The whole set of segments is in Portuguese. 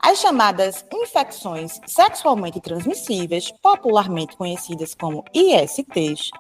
As chamadas infecções sexualmente transmissíveis, popularmente conhecidas como ISTs,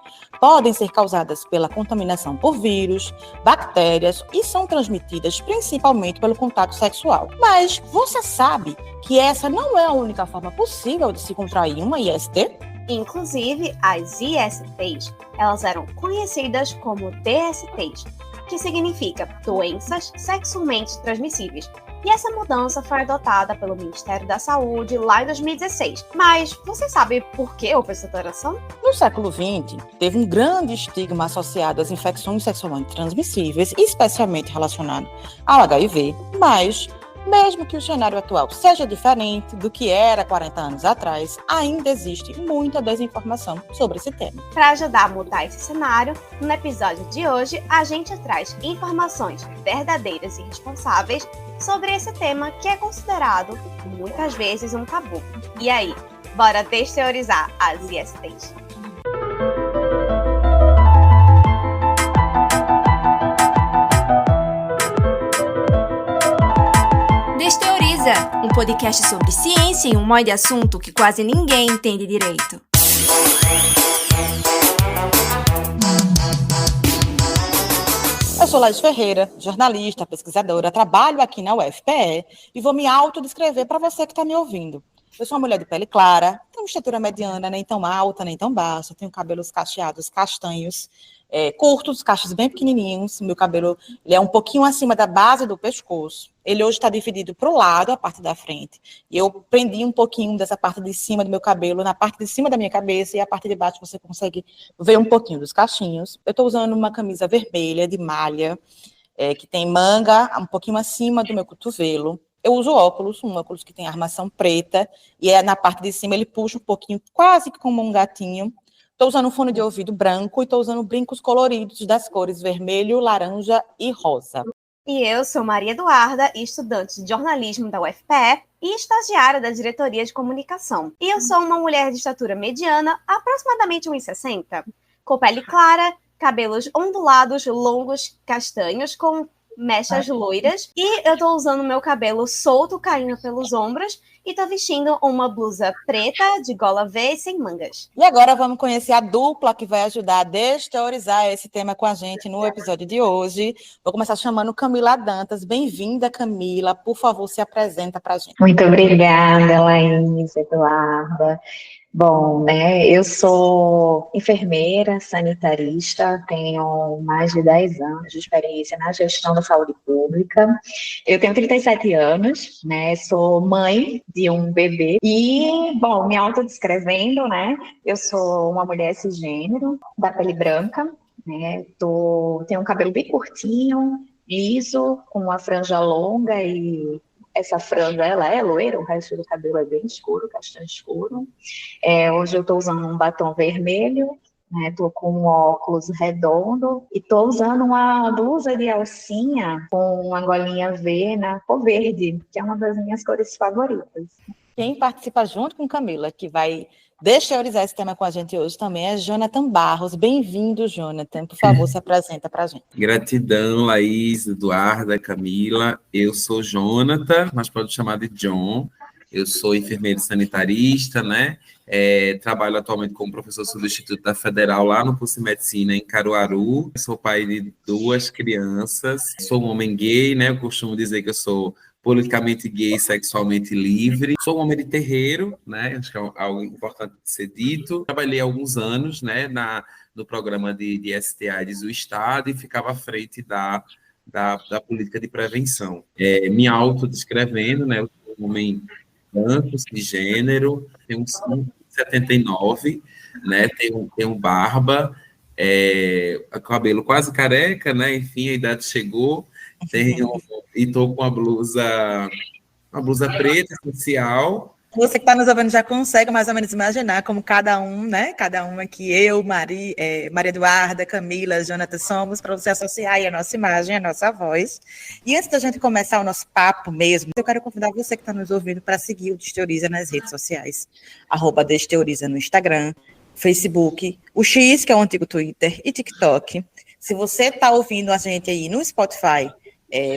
podem ser causadas pela contaminação por vírus, bactérias e são transmitidas principalmente pelo contato sexual. Mas você sabe que essa não é a única forma possível de se contrair uma IST? Inclusive, as ISTs, elas eram conhecidas como DSTs, que significa doenças sexualmente transmissíveis. E essa mudança foi adotada pelo Ministério da Saúde lá em 2016. Mas você sabe por que houve essa alteração? No século XX, teve um grande estigma associado às infecções sexualmente transmissíveis, especialmente relacionado ao HIV, mas mesmo que o cenário atual seja diferente do que era 40 anos atrás, ainda existe muita desinformação sobre esse tema. Para ajudar a mudar esse cenário, no episódio de hoje, a gente traz informações verdadeiras e responsáveis sobre esse tema que é considerado, muitas vezes, um tabu. E aí, bora desteorizar as ISTs. Desteoriza, um podcast sobre ciência e um monte de assunto que quase ninguém entende direito. Eu sou Laís Ferreira, jornalista, pesquisadora, trabalho aqui na UFPE e vou me autodescrever para você que está me ouvindo. Eu sou uma mulher de pele clara, tenho uma estatura mediana, nem tão alta, nem tão baixa, tenho cabelos cacheados, castanhos, curtos, cachos bem pequenininhos. Meu cabelo ele é um pouquinho acima da base do pescoço. Ele hoje está dividido para o lado, a parte da frente. E eu prendi um pouquinho dessa parte de cima do meu cabelo na parte de cima da minha cabeça e a parte de baixo você consegue ver um pouquinho dos cachinhos. Eu estou usando uma camisa vermelha de malha, que tem manga um pouquinho acima do meu cotovelo. Eu uso óculos, um óculos que tem armação preta, e na parte de cima ele puxa um pouquinho, quase que como um gatinho. Estou usando um fone de ouvido branco e estou usando brincos coloridos das cores vermelho, laranja e rosa. E eu sou Maria Eduarda, estudante de jornalismo da UFPE e estagiária da diretoria de comunicação. E eu sou uma mulher de estatura mediana, aproximadamente 1,60, com pele clara, cabelos ondulados, longos, castanhos, com mechas loiras, e eu tô usando meu cabelo solto, caindo pelos ombros, e tô vestindo uma blusa preta, de gola V e sem mangas. E agora vamos conhecer a dupla que vai ajudar a desteorizar esse tema com a gente no episódio de hoje. Vou começar chamando Camila Dantas. Bem-vinda, Camila. Por favor, se apresenta pra gente. Muito obrigada, Laís, Eduarda. Bom, né, eu sou enfermeira, sanitarista, tenho mais de 10 anos de experiência na gestão da saúde pública. Eu tenho 37 anos, né, sou mãe de um bebê e, bom, me autodescrevendo, né, eu sou uma mulher cisgênero, da pele branca, né, tenho um cabelo bem curtinho, liso, com uma franja longa e essa franja, ela é loira, o resto do cabelo é bem escuro, castanho escuro. Hoje eu estou usando um batom vermelho, estou com um óculos redondo e estou usando uma blusa de alcinha com uma golinha V na cor verde, que é uma das minhas cores favoritas. Quem participa junto com Camila, que vai desteorizar esse tema com a gente hoje também, é Jonathan Barros. Bem-vindo, Jonathan. Por favor, se apresenta para a gente. Gratidão, Laís, Eduarda, Camila. Eu sou Jonathan, mas pode chamar de John. Eu sou enfermeiro sanitarista, né? Trabalho atualmente como professor substituto da Federal lá no curso de medicina em Caruaru. Sou pai de 2 crianças. Sou um homem gay, né? Eu costumo dizer que eu sou politicamente gay, sexualmente livre. Sou um homem de terreiro, né? Acho que é algo importante de ser dito. Trabalhei alguns anos, né? No programa de STIs do Estado e ficava à frente da política de prevenção. Me autodescrevendo, né? Eu sou um homem branco, cisgênero, tenho uns 1,79, né? Tenho barba, cabelo quase careca, né? Enfim, a idade chegou. E estou com uma blusa preta, social. Você que está nos ouvindo já consegue mais ou menos imaginar como cada um, né? Cada um aqui, eu, Maria Eduarda, Camila, Jonathan, somos, para você associar aí a nossa imagem, a nossa voz. E antes da gente começar o nosso papo mesmo, eu quero convidar você que está nos ouvindo para seguir o Desteoriza nas redes sociais. @Desteoriza no Instagram, Facebook, o X, que é o antigo Twitter, e TikTok. Se você está ouvindo a gente aí no Spotify,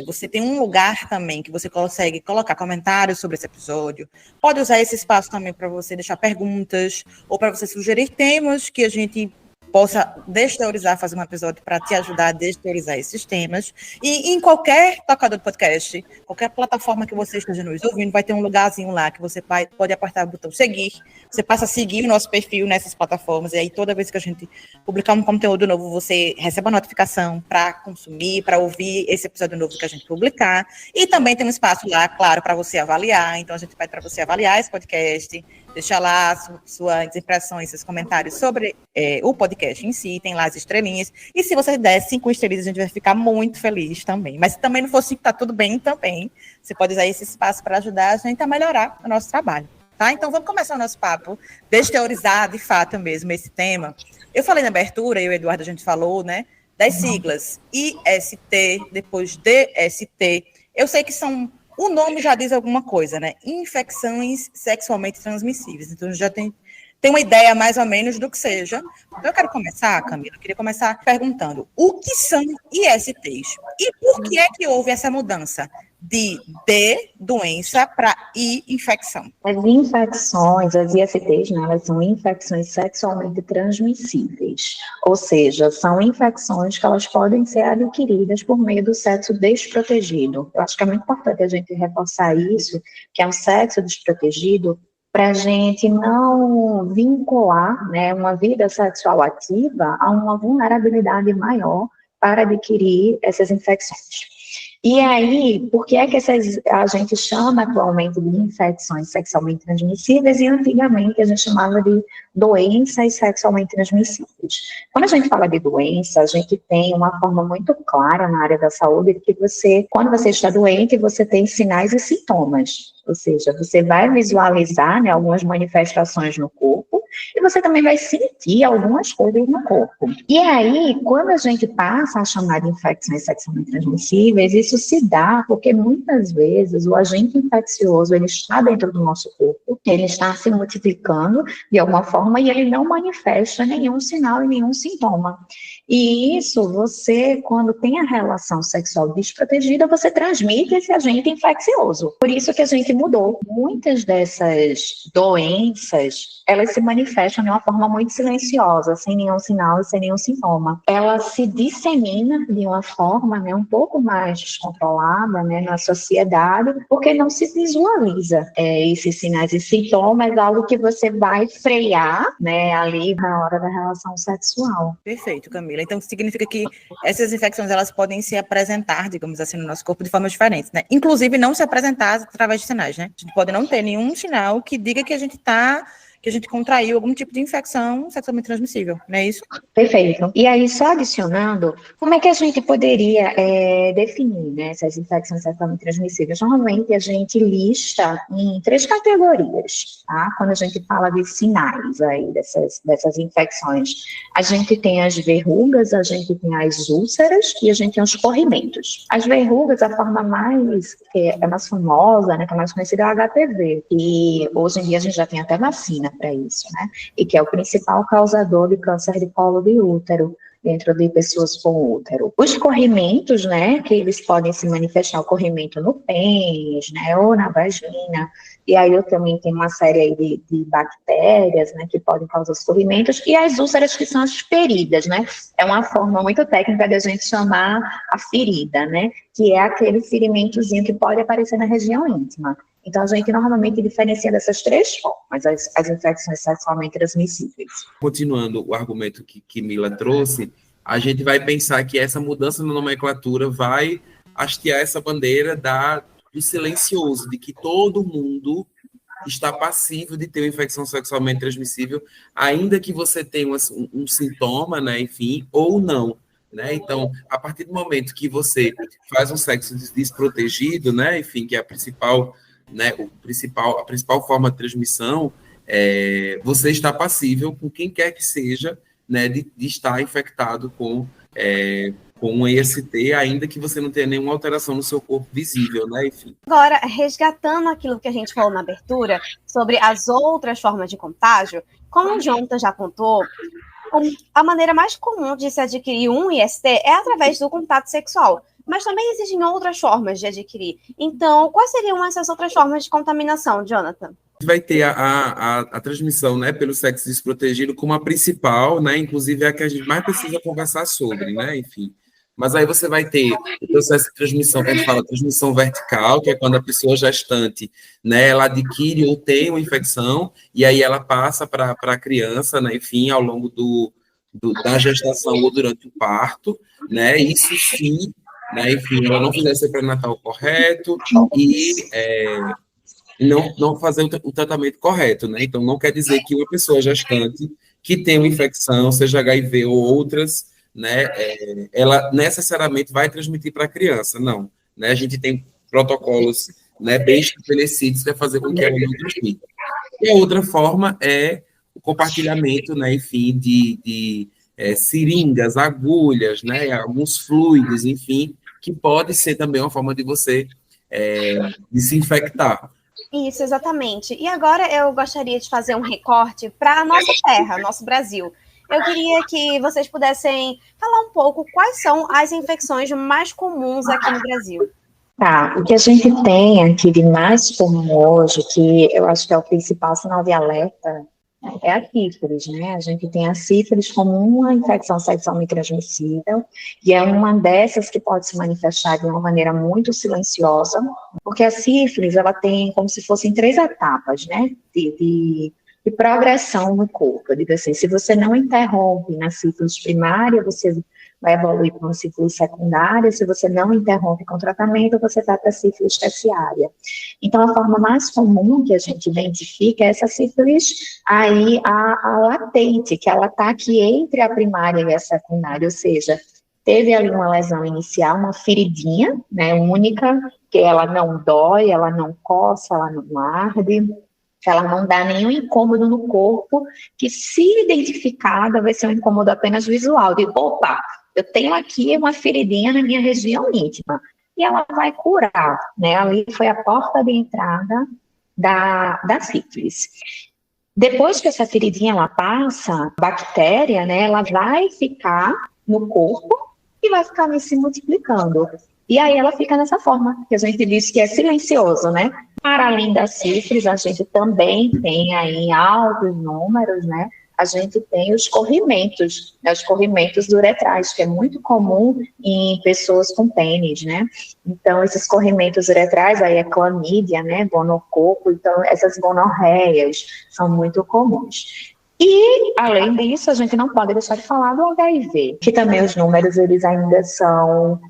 Você tem um lugar também que você consegue colocar comentários sobre esse episódio. Pode usar esse espaço também para você deixar perguntas ou para você sugerir temas que a gente possa desteorizar, fazer um episódio para te ajudar a desteorizar esses temas. E em qualquer tocador de podcast, qualquer plataforma que você esteja nos ouvindo, vai ter um lugarzinho lá que você pode apertar o botão seguir. Você passa a seguir o nosso perfil nessas plataformas, e aí toda vez que a gente publicar um conteúdo novo, você recebe a notificação para consumir, para ouvir esse episódio novo que a gente publicar. E também tem um espaço lá, claro, para você avaliar. Então a gente vai para você avaliar esse podcast, deixar lá suas impressões, seus comentários sobre o podcast em si, tem lá as estrelinhas. E se você der 5 estrelinhas, a gente vai ficar muito feliz também. Mas se também não for 5, tá tudo bem também. Você pode usar esse espaço para ajudar a gente a melhorar o nosso trabalho. Tá? Então vamos começar o nosso papo, desteorizar de fato mesmo esse tema. Eu falei na abertura, eu e o Eduardo, a gente falou, né, das siglas IST, depois DST. Eu sei que são... O nome já diz alguma coisa, né? Infecções sexualmente transmissíveis. Então, já tem uma ideia mais ou menos do que seja. Então, eu quero começar, Camila, eu queria começar perguntando o que são ISTs? E por que é que houve essa mudança de doença para infecção? As infecções, as ISTs, né, elas são infecções sexualmente transmissíveis, ou seja, são infecções que elas podem ser adquiridas por meio do sexo desprotegido. Eu acho que é muito importante a gente reforçar isso, que é um sexo desprotegido, para a gente não vincular, né, uma vida sexual ativa a uma vulnerabilidade maior para adquirir essas infecções. E aí, por que é que a gente chama atualmente de infecções sexualmente transmissíveis e antigamente a gente chamava de doenças sexualmente transmissíveis? Quando a gente fala de doença, a gente tem uma forma muito clara na área da saúde de que quando você está doente, você tem sinais e sintomas. Ou seja, você vai visualizar, né, algumas manifestações no corpo e você também vai sentir algumas coisas no corpo. E aí, quando a gente passa a chamar de infecções sexualmente transmissíveis, isso se dá porque muitas vezes o agente infeccioso ele está dentro do nosso corpo, ele está se multiplicando de alguma forma e ele não manifesta nenhum sinal e nenhum sintoma. E isso, quando tem a relação sexual desprotegida, você transmite esse agente infeccioso. Por isso que a gente mudou. Muitas dessas doenças, elas se manifestam de uma forma muito silenciosa, sem nenhum sinal e sem nenhum sintoma. Ela se dissemina de uma forma, né, um pouco mais descontrolada, né, na sociedade, porque não se visualiza esses sinais e sintomas, algo que você vai frear, né, ali na hora da relação sexual. Perfeito, Camila. Então, significa que essas infecções, elas podem se apresentar, digamos assim, no nosso corpo de formas diferentes, né? Inclusive, não se apresentar através de sinais, né? A gente pode não ter nenhum sinal que diga que a gente contraiu algum tipo de infecção sexualmente transmissível, não é isso? Perfeito. E aí, só adicionando, como é que a gente poderia definir, né, essas infecções sexualmente transmissíveis? Normalmente, a gente lista em 3 categorias, tá? Quando a gente fala de sinais aí dessas infecções. A gente tem as verrugas, a gente tem as úlceras e a gente tem os corrimentos. As verrugas, a forma que é mais famosa, né, que é mais conhecida, é o HPV. E hoje em dia a gente já tem até vacina para isso, né? E que é o principal causador de câncer de colo de útero dentro de pessoas com útero. Os corrimentos, né, que eles podem se manifestar, o corrimento no pênis, né, ou na vagina, e aí eu também tenho uma série aí de bactérias, né, que podem causar os corrimentos, e as úlceras, que são as feridas, né, é uma forma muito técnica de a gente chamar a ferida, né, que é aquele ferimentozinho que pode aparecer na região íntima. Então, a gente normalmente diferencia dessas 3 formas, as infecções sexualmente transmissíveis. Continuando o argumento que Mila trouxe, a gente vai pensar que essa mudança na nomenclatura vai hastear essa bandeira do silencioso, de que todo mundo está passível de ter uma infecção sexualmente transmissível, ainda que você tenha um sintoma, né, enfim, ou não. Né? Então, a partir do momento que você faz um sexo desprotegido, né, enfim, que é a principal forma de transmissão, você está passível, com quem quer que seja, né, de estar infectado com um IST, ainda que você não tenha nenhuma alteração no seu corpo visível, né, enfim. Agora, resgatando aquilo que a gente falou na abertura, sobre as outras formas de contágio, como o Jonathan já apontou, a maneira mais comum de se adquirir um IST é através do contato sexual, mas também existem outras formas de adquirir. Então, quais seriam essas outras formas de contaminação, Jonathan? Vai ter a transmissão, né, pelo sexo desprotegido como a principal, né, inclusive é a que a gente mais precisa conversar sobre, né, enfim. Mas aí você vai ter o processo de transmissão, que a gente fala transmissão vertical, que é quando a pessoa gestante, né, ela adquire ou tem uma infecção, e aí ela passa para a criança, né, enfim, ao longo da gestação ou durante o parto, né, isso sim, né, enfim, ela não fizer seu pré-natal correto e não fazer o tratamento correto, né? Então, não quer dizer que uma pessoa gestante que tem uma infecção, seja HIV ou outras, né, ela necessariamente vai transmitir para a criança, não. Né? A gente tem protocolos, né, bem estabelecidos para fazer com que ela não transmita. E a outra forma é o compartilhamento, né, enfim, de seringas, agulhas, né, alguns fluidos, enfim, que pode ser também uma forma de você desinfectar. Isso, exatamente. E agora eu gostaria de fazer um recorte para a nossa terra, nosso Brasil. Eu queria que vocês pudessem falar um pouco quais são as infecções mais comuns aqui no Brasil. Tá, o que a gente tem aqui de mais comum hoje, que eu acho que é o principal sinal de alerta, é a sífilis, né? A gente tem a sífilis como uma infecção sexualmente transmissível, e é uma dessas que pode se manifestar de uma maneira muito silenciosa, porque a sífilis, ela tem como se fossem 3 etapas, né? De progressão no corpo. Eu digo assim, se você não interrompe na sífilis primária, você vai evoluir para uma sífilis secundária, se você não interrompe com tratamento, você vai para a sífilis terciária. Então, a forma mais comum que a gente identifica é essa sífilis aí, a latente, que ela está aqui entre a primária e a secundária, ou seja, teve ali uma lesão inicial, uma feridinha, né, única, que ela não dói, ela não coça, ela não arde, ela não dá nenhum incômodo no corpo, que se identificada vai ser um incômodo apenas visual, de opa, eu tenho aqui uma feridinha na minha região íntima, e ela vai curar, né, ali foi a porta de entrada da sífilis. Depois que essa feridinha ela passa, a bactéria, né, ela vai ficar no corpo e vai ficar ali se multiplicando. E aí ela fica nessa forma, que a gente diz que é silencioso, né? Para além da sífilis, a gente também tem aí altos números, né? A gente tem os corrimentos, né? Os corrimentos uretrais, que é muito comum em pessoas com pênis, né? Então, esses corrimentos uretrais, aí é clamídia, né? Gonococo, então essas gonorreias são muito comuns. E, além disso, a gente não pode deixar de falar do HIV, que também os números, eles ainda são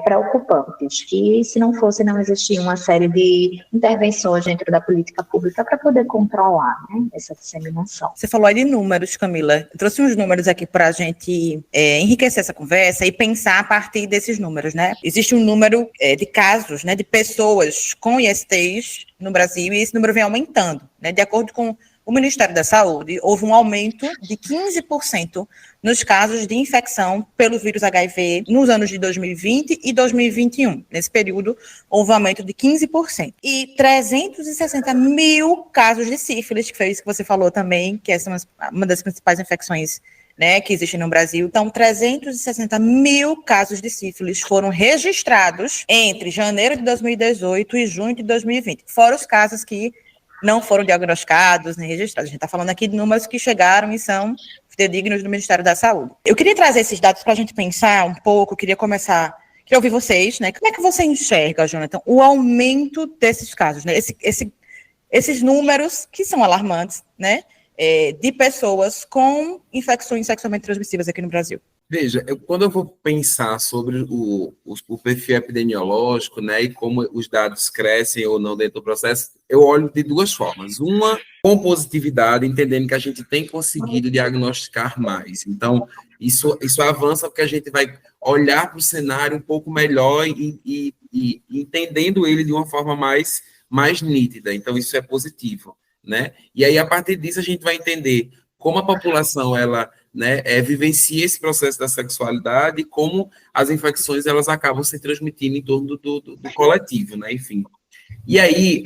preocupantes, que se não fosse, não existia uma série de intervenções dentro da política pública para poder controlar, né, essa disseminação. Você falou aí de números, Camila. Eu trouxe uns números aqui para a gente enriquecer essa conversa e pensar a partir desses números, né? Existe um número de casos, né, de pessoas com ISTs no Brasil, e esse número vem aumentando, né? De acordo com o Ministério da Saúde, houve um aumento de 15% nos casos de infecção pelo vírus HIV nos anos de 2020 e 2021. Nesse período, houve um aumento de 15%. E 360 mil casos de sífilis, que foi isso que você falou também, que essa é uma das principais infecções, né, que existem no Brasil. Então, 360 mil casos de sífilis foram registrados entre janeiro de 2018 e junho de 2020. Fora os casos que não foram diagnosticados nem registrados. A gente está falando aqui de números que chegaram e são fidedignos do Ministério da Saúde. Eu queria trazer esses dados para a gente pensar um pouco, queria ouvir vocês, né? Como é que você enxerga, Jonathan, o aumento desses casos, né? Esses números que são alarmantes, né? De pessoas com infecções sexualmente transmissíveis aqui no Brasil. Veja, quando eu vou pensar sobre o perfil epidemiológico, né, e como os dados crescem ou não dentro do processo, eu olho de 2 formas. Uma, com positividade, entendendo que a gente tem conseguido diagnosticar mais. Então, isso avança porque a gente vai olhar para o cenário um pouco melhor e entendendo ele de uma forma mais nítida. Então, isso é positivo, né? E aí, a partir disso, a gente vai entender como a população, ela, né, vivencia esse processo da sexualidade e como as infecções, elas acabam se transmitindo em torno do coletivo, né, enfim. E aí,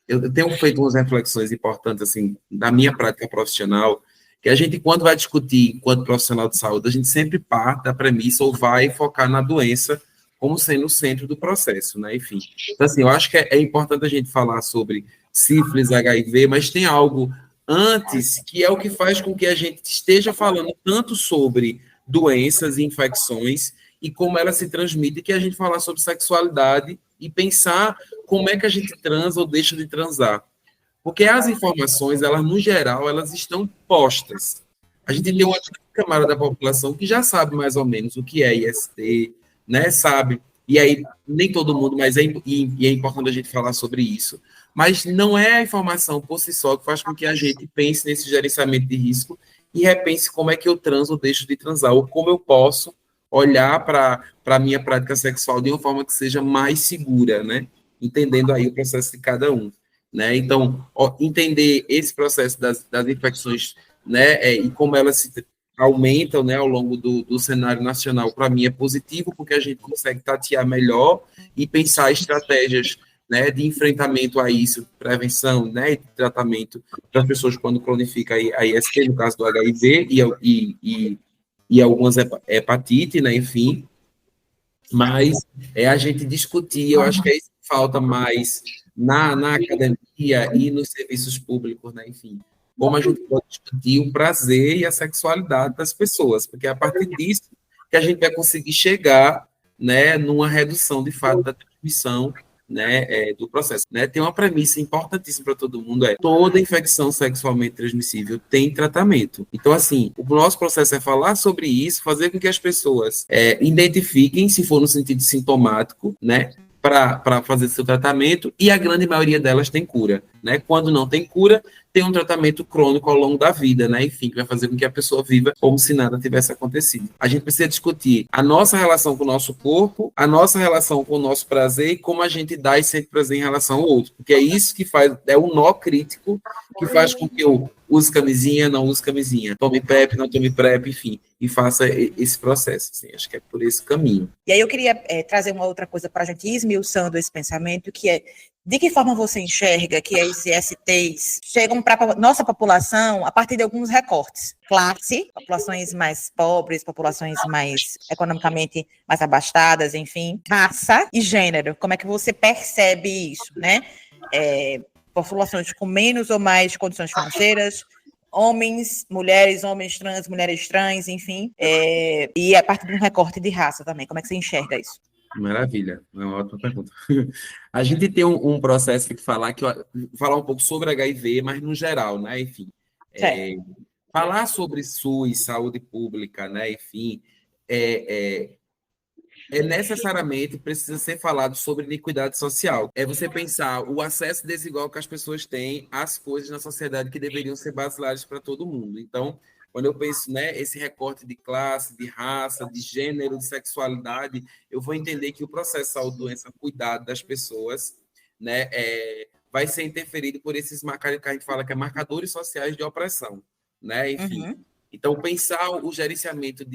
eu tenho feito umas reflexões importantes, assim, da minha prática profissional, que a gente, quando vai discutir, enquanto profissional de saúde, a gente sempre parte da premissa ou vai focar na doença como sendo o centro do processo, né? Enfim. Então, assim, eu acho que é importante a gente falar sobre sífilis, HIV, mas tem algo antes que é o que faz com que a gente esteja falando tanto sobre doenças e infecções e como elas se transmitem, que a gente falar sobre sexualidade e pensar como é que a gente transa ou deixa de transar. Porque as informações, elas, no geral, elas estão postas. A gente tem uma camada da população que já sabe mais ou menos o que é IST, né? Sabe? E aí, nem todo mundo, mas é importante a gente falar sobre isso. Mas não é a informação por si só que faz com que a gente pense nesse gerenciamento de risco e repense como é que eu transo ou deixo de transar, ou como eu posso olhar para a minha prática sexual de uma forma que seja mais segura, né? Entendendo aí o processo de cada um. Né? Então, entender esse processo das infecções, né, e como elas se aumentam, né, ao longo do cenário nacional, para mim é positivo, porque a gente consegue tatear melhor e pensar estratégias, né, de enfrentamento a isso, prevenção, né, e tratamento para as pessoas quando cronifica a IST, no caso do HIV e algumas hepatite, né, enfim. Mas é a gente discutir, eu acho que é isso que falta mais na academia e nos serviços públicos, né? Enfim, como a gente pode discutir o prazer e a sexualidade das pessoas, porque é a partir disso que a gente vai conseguir chegar, né, numa redução, de fato, da transmissão, né, do processo. Né? Tem uma premissa importantíssima para todo mundo, toda infecção sexualmente transmissível tem tratamento. Então, assim, o nosso processo é falar sobre isso, fazer com que as pessoas identifiquem, se for no sentido sintomático, né, para fazer seu tratamento, e a grande maioria delas tem cura, né? Quando não tem cura, tem um tratamento crônico ao longo da vida, né? Enfim, que vai fazer com que a pessoa viva como se nada tivesse acontecido. A gente precisa discutir a nossa relação com o nosso corpo, a nossa relação com o nosso prazer e como a gente dá e sente prazer em relação ao outro, porque é isso que faz, é o nó crítico que faz com que eu use camisinha, não use camisinha, tome PrEP, não tome PrEP, enfim, e faça esse processo. Assim, acho que é por esse caminho. E aí eu queria trazer uma outra coisa para a gente ir esmiuçando esse pensamento, que é de que forma você enxerga que as ISTs chegam para a nossa população a partir de alguns recortes? Classe, populações mais pobres, populações mais economicamente mais abastadas, enfim, raça e gênero. Como é que você percebe isso, né? Populações com menos ou mais condições financeiras, homens, mulheres trans, enfim, e a partir de um recorte de raça também. Como é que você enxerga isso? Maravilha, é uma ótima pergunta. A gente tem um processo que falar um pouco sobre HIV, mas no geral, né? Enfim, falar sobre SUS, saúde pública, né? Enfim, necessariamente precisa ser falado sobre iniquidade social. É você pensar o acesso desigual que as pessoas têm às coisas na sociedade que deveriam ser basilares para todo mundo. Então, quando eu penso, né, esse recorte de classe, de raça, de gênero, de sexualidade, eu vou entender que o processo de saúde, doença, cuidado das pessoas, né, vai ser interferido por esses marcadores que a gente fala que é marcadores sociais de opressão, né, enfim. Uhum. Então, pensar o gerenciamento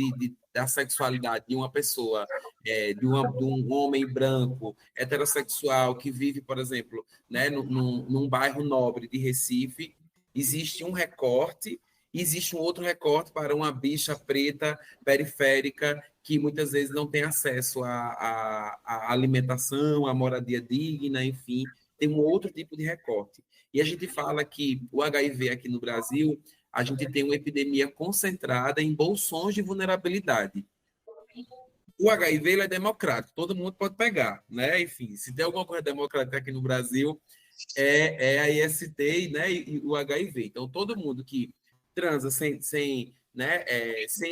da sexualidade de uma pessoa, de um homem branco, heterossexual, que vive, por exemplo, né, num bairro nobre de Recife, existe um recorte. Existe um outro recorte para uma bicha preta periférica que muitas vezes não tem acesso à alimentação, à moradia digna, enfim, tem um outro tipo de recorte. E a gente fala que o HIV aqui no Brasil, a gente tem uma epidemia concentrada em bolsões de vulnerabilidade. O HIV ele é democrático, todo mundo pode pegar, né? Enfim, se tem alguma coisa democrática aqui no Brasil, é a IST, né, e o HIV. Então, todo mundo que transa sem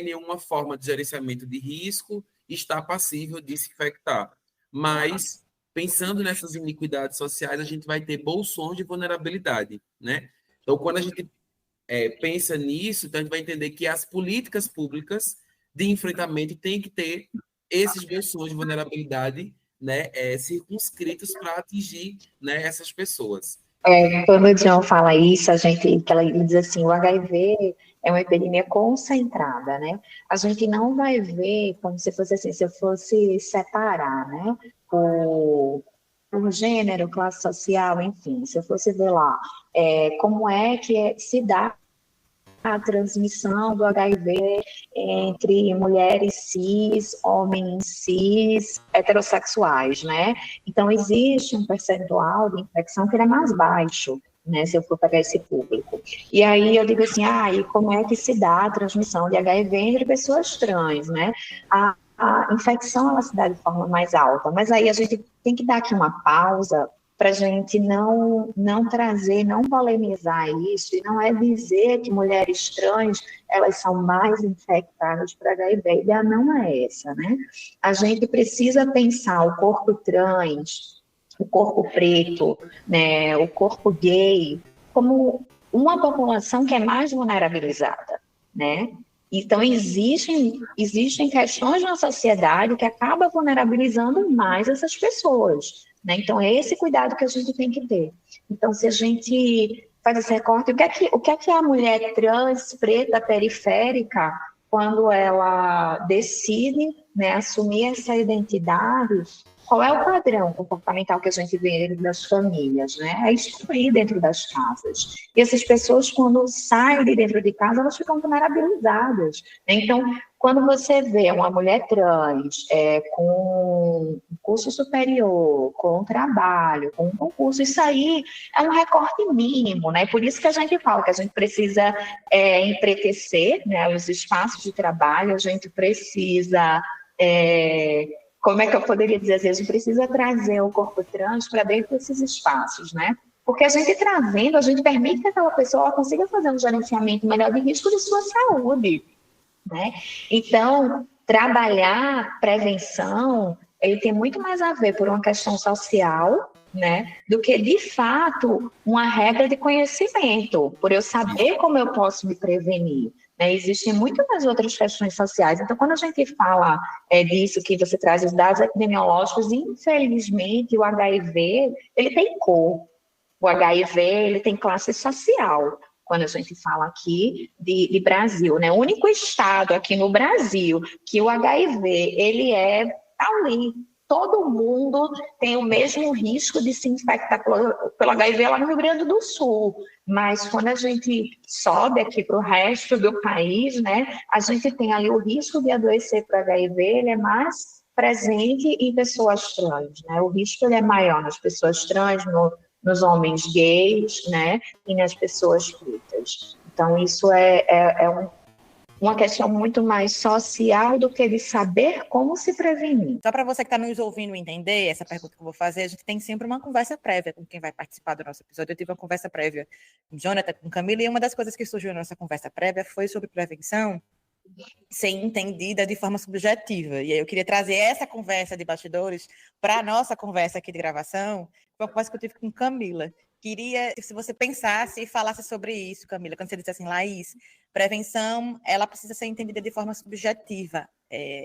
nenhuma forma de gerenciamento de risco, está passível de se infectar. Mas, pensando nessas iniquidades sociais, a gente vai ter bolsões de vulnerabilidade, né? Então, quando a gente pensa nisso, então a gente vai entender que as políticas públicas de enfrentamento têm que ter esses bolsões de vulnerabilidade, né, circunscritos para atingir, né, essas pessoas. Quando o John fala isso, ele diz assim, o HIV é uma epidemia concentrada, né? A gente não vai ver como se fosse assim, se eu fosse separar, né? Por gênero, classe social, enfim, se eu fosse ver lá como é que se dá a transmissão do HIV entre mulheres cis, homens cis, heterossexuais, né? Então, existe um percentual de infecção que ele é mais baixo, né, se eu for pegar esse público. E aí eu digo assim, e como é que se dá a transmissão de HIV entre pessoas trans, né? A infecção, ela se dá de forma mais alta, mas aí a gente tem que dar aqui uma pausa para a gente não trazer, não polemizar isso, e não é dizer que mulheres trans, elas são mais infectadas por HIV, a ideia não é essa, né? A gente precisa pensar o corpo trans, o corpo preto, né, o corpo gay, como uma população que é mais vulnerabilizada, né? Então, existem questões na sociedade que acabam vulnerabilizando mais essas pessoas, né? Então, é esse cuidado que a gente tem que ter. Então, se a gente faz esse recorte, o que é que a mulher trans, preta, periférica, quando ela decide, né, assumir essa identidade, qual é o padrão comportamental que a gente vê dentro das famílias, né? É excluir dentro das casas. E essas pessoas, quando saem de dentro de casa, elas ficam vulnerabilizadas. Então, quando você vê uma mulher trans com um curso superior, com um trabalho, com um concurso, isso aí é um recorte mínimo, né? Por isso que a gente fala que a gente precisa empretecer, né, os espaços de trabalho, a gente precisa... como é que eu poderia dizer assim? A gente precisa trazer o corpo trans para dentro desses espaços, né? Porque a gente trazendo, a gente permite que aquela pessoa consiga fazer um gerenciamento melhor de risco de sua saúde, né? Então, trabalhar prevenção, ele tem muito mais a ver por uma questão social, né, do que, de fato, uma regra de conhecimento, por eu saber como eu posso me prevenir. Existem muitas outras questões sociais. Então, quando a gente fala disso, que você traz os dados epidemiológicos, infelizmente, o HIV, ele tem cor. O HIV, ele tem classe social. Quando a gente fala aqui de Brasil, né? O único estado aqui no Brasil que o HIV, ele tá ali. Todo mundo tem o mesmo risco de se infectar pelo HIV lá no Rio Grande do Sul. Mas quando a gente sobe aqui para o resto do país, né, a gente tem ali o risco de adoecer por HIV, ele é mais presente em pessoas trans, né? O risco ele é maior nas pessoas trans, nos homens gays, né, e nas pessoas pretas. Então, isso é uma questão muito mais social do que de saber como se prevenir. Só para você que está nos ouvindo entender essa pergunta que eu vou fazer, a gente tem sempre uma conversa prévia com quem vai participar do nosso episódio. Eu tive uma conversa prévia com Jonathan, com Camila, e uma das coisas que surgiu na nossa conversa prévia foi sobre prevenção ser entendida de forma subjetiva. E aí eu queria trazer essa conversa de bastidores para a nossa conversa aqui de gravação, foi uma conversa que eu tive com Camila. Queria que se você pensasse e falasse sobre isso, Camila, quando você disse assim, Laís, prevenção, ela precisa ser entendida de forma subjetiva.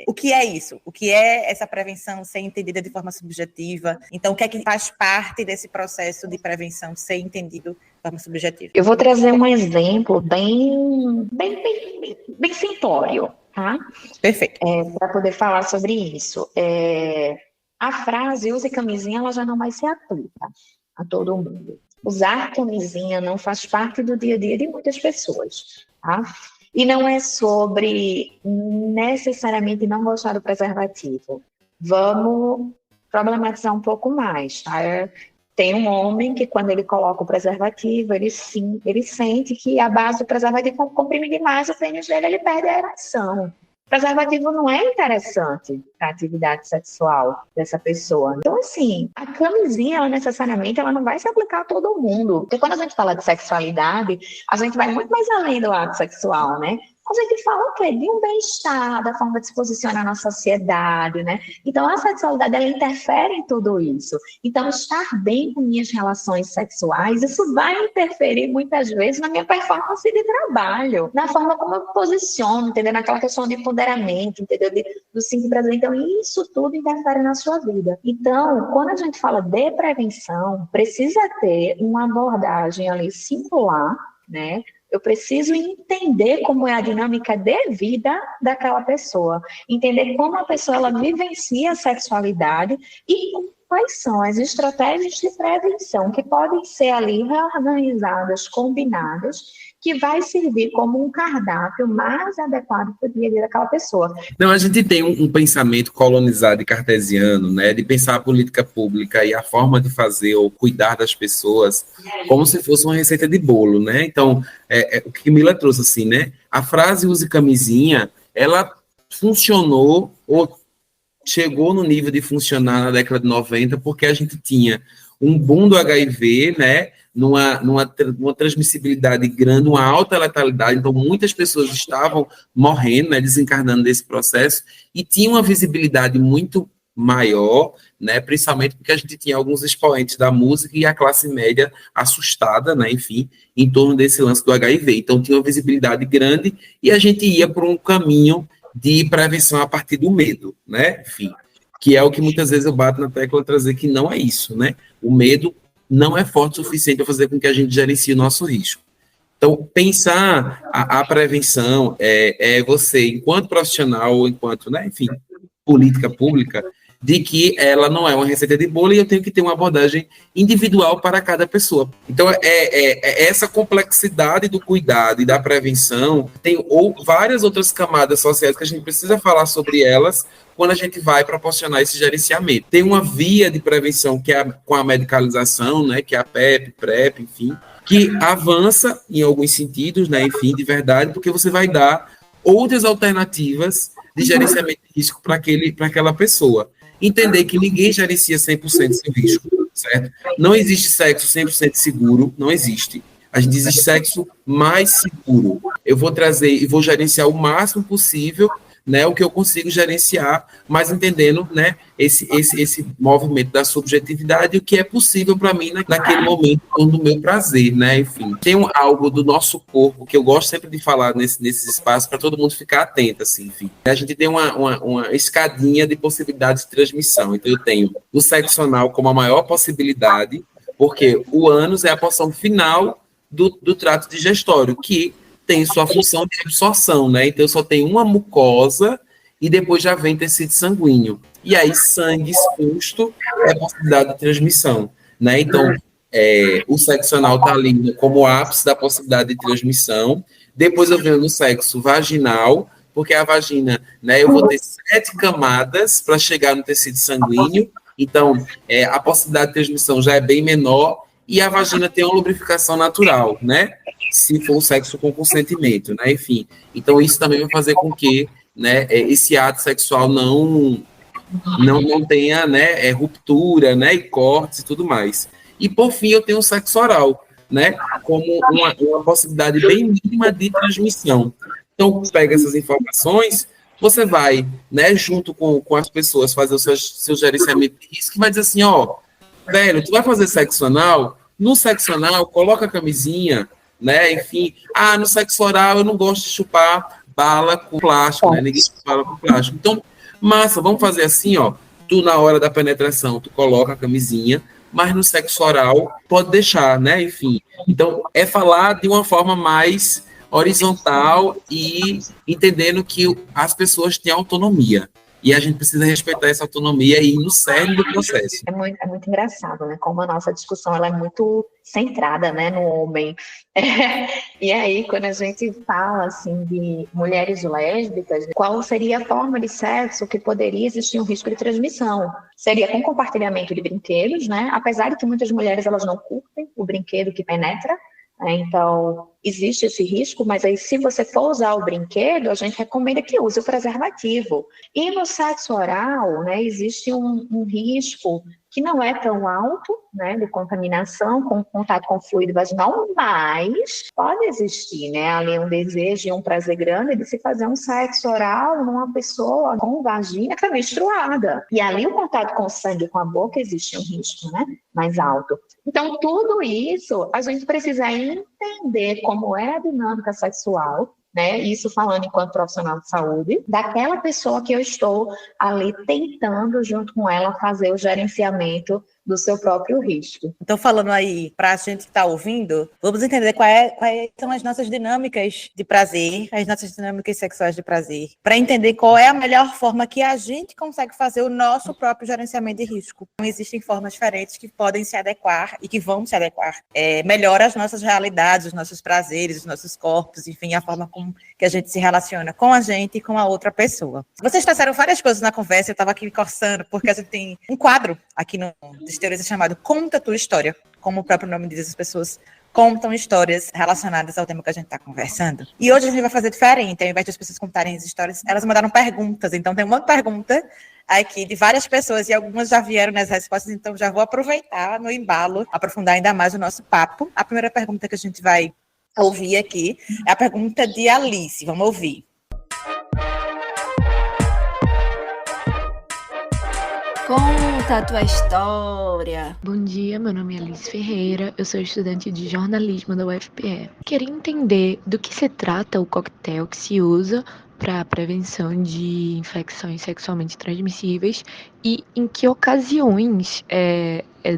O que é isso? O que é essa prevenção ser entendida de forma subjetiva? Então, o que é que faz parte desse processo de prevenção ser entendido de forma subjetiva? Eu vou trazer um exemplo bem simplório, tá? Perfeito. Para poder falar sobre isso. A frase use camisinha, ela já não mais se aplica a todo mundo. Usar camisinha não faz parte do dia a dia de muitas pessoas, tá? E não é sobre necessariamente não gostar do preservativo. Vamos problematizar um pouco mais, tá? Tem um homem que, quando ele coloca o preservativo, ele sente que a base do preservativo comprime demais o pênis dele, ele perde a ereção. O preservativo não é interessante para a atividade sexual dessa pessoa. Então, assim, a camisinha, ela necessariamente, ela não vai se aplicar a todo mundo. Porque quando a gente fala de sexualidade, a gente vai muito mais além do ato sexual, né? A gente fala o quê? De um bem-estar, da forma de se posicionar na sociedade, né? Então, a sexualidade, ela interfere em tudo isso. Então, estar bem com minhas relações sexuais, isso vai interferir, muitas vezes, na minha performance de trabalho, na forma como eu me posiciono, entendeu? Naquela questão de empoderamento, entendeu? Do simples prazer. Então, isso tudo interfere na sua vida. Então, quando a gente fala de prevenção, precisa ter uma abordagem ali singular, né? Eu preciso entender como é a dinâmica de vida daquela pessoa, entender como a pessoa ela vivencia a sexualidade e quais são as estratégias de prevenção que podem ser ali reorganizadas, combinadas, que vai servir como um cardápio mais adequado para o dia a dia daquela pessoa. Não, a gente tem um pensamento colonizado e cartesiano, né, de pensar a política pública e a forma de fazer ou cuidar das pessoas como se fosse uma receita de bolo, né? Então, o que Mila trouxe, assim, né? A frase use camisinha, ela funcionou ou chegou no nível de funcionar na década de 90 porque a gente tinha um boom do HIV, né? Numa transmissibilidade grande, uma alta letalidade, então muitas pessoas estavam morrendo, né, desencarnando desse processo, e tinha uma visibilidade muito maior, né, principalmente porque a gente tinha alguns expoentes da música e a classe média assustada, né, enfim, em torno desse lance do HIV. Então tinha uma visibilidade grande e a gente ia por um caminho de prevenção a partir do medo, né, enfim, que é o que muitas vezes eu bato na tecla trazer que não é isso, né, o medo não é forte o suficiente para fazer com que a gente gerencie o nosso risco. Então, pensar a prevenção é você, enquanto profissional, ou enquanto, né, enfim, política pública, de que ela não é uma receita de bolo e eu tenho que ter uma abordagem individual para cada pessoa. Então, essa complexidade do cuidado e da prevenção, tem várias outras camadas sociais que a gente precisa falar sobre elas quando a gente vai proporcionar esse gerenciamento. Tem uma via de prevenção que é com a medicalização, né, que é a PEP, PrEP, enfim, que avança em alguns sentidos, né, enfim, de verdade, porque você vai dar outras alternativas de gerenciamento de risco para aquela pessoa. Entender que ninguém gerencia 100% seu risco, certo? Não existe sexo 100% seguro, não existe. A gente existe sexo mais seguro. Eu vou trazer e vou gerenciar o máximo possível, né, o que eu consigo gerenciar, mas entendendo, né, esse movimento da subjetividade e o que é possível para mim naquele momento do meu prazer, né, enfim. Tem algo do nosso corpo que eu gosto sempre de falar nesses espaços para todo mundo ficar atento, assim, enfim. A gente tem uma escadinha de possibilidades de transmissão. Então eu tenho o sexo anal como a maior possibilidade, porque o ânus é a porção final do trato digestório, que tem sua função de absorção, né? Então, eu só tenho uma mucosa e depois já vem tecido sanguíneo. E aí, sangue exposto é a possibilidade de transmissão, né? Então, o sexo anal está ali como ápice da possibilidade de transmissão. Depois eu venho no sexo vaginal, porque a vagina, né? Eu vou ter 7 camadas para chegar no tecido sanguíneo. Então, a possibilidade de transmissão já é bem menor e a vagina tem uma lubrificação natural, né? Se for um sexo com consentimento, né? Enfim, então isso também vai fazer com que, né, esse ato sexual não tenha, né, ruptura, né, e cortes e tudo mais. E por fim eu tenho o sexo oral, né, como uma possibilidade bem mínima de transmissão. Então pega essas informações, você vai, né, junto com as pessoas fazer o seu gerenciamento de risco e vai dizer assim, ó, velho, tu vai fazer sexo anal? No sexo anal, coloca a camisinha, né, enfim, no sexo oral eu não gosto de chupar bala com plástico, né, ninguém chupa bala com plástico, então, massa, vamos fazer assim, ó, tu na hora da penetração, tu coloca a camisinha, mas no sexo oral pode deixar, né, enfim, então, é falar de uma forma mais horizontal e entendendo que as pessoas têm autonomia, e a gente precisa respeitar essa autonomia e ir no cerne do processo. É muito engraçado, né? Como a nossa discussão ela é muito centrada, né, no homem. E aí, quando a gente fala assim de mulheres lésbicas, qual seria a forma de sexo que poderia existir um risco de transmissão? Seria com compartilhamento de brinquedos, né? Apesar de que muitas mulheres elas não curtem o brinquedo que penetra. Então, existe esse risco, mas aí se você for usar o brinquedo, a gente recomenda que use o preservativo. E no sexo oral, né, existe um risco que não é tão alto, né, de contaminação com contato com fluido vaginal, mas pode existir, né, ali um desejo e um prazer grande de se fazer um sexo oral numa pessoa com vagina que está menstruada. E ali o contato com o sangue, com a boca, existe um risco, né, mais alto. Então, tudo isso a gente precisa entender como é a dinâmica sexual, né? Isso falando enquanto profissional de saúde, daquela pessoa que eu estou ali tentando, junto com ela, fazer o gerenciamento do seu próprio risco. Então, falando aí para a gente que está ouvindo, vamos entender quais são as nossas dinâmicas de prazer, as nossas dinâmicas sexuais de prazer, para entender qual é a melhor forma que a gente consegue fazer o nosso próprio gerenciamento de risco. Então, existem formas diferentes que podem se adequar e que vão se adequar melhor às nossas realidades, os nossos prazeres, os nossos corpos, enfim, a forma como que a gente se relaciona com a gente e com a outra pessoa. Vocês trouxeram várias coisas na conversa, eu estava aqui me coçando, porque a gente tem um quadro aqui no Teoriza chamado Conta Tua História. Como o próprio nome diz, as pessoas contam histórias relacionadas ao tema que a gente está conversando. E hoje a gente vai fazer diferente, ao invés das pessoas contarem as histórias, elas mandaram perguntas, então tem uma pergunta aqui de várias pessoas e algumas já vieram nas respostas, então já vou aproveitar no embalo, aprofundar ainda mais o nosso papo. A primeira pergunta que a gente vai ouvir aqui é a pergunta de Alice, vamos ouvir. Conta a tua história. Bom dia, meu nome é Alice Ferreira, eu sou estudante de jornalismo da UFPE. Queria entender do que se trata o coquetel que se usa para a prevenção de infecções sexualmente transmissíveis e em que ocasiões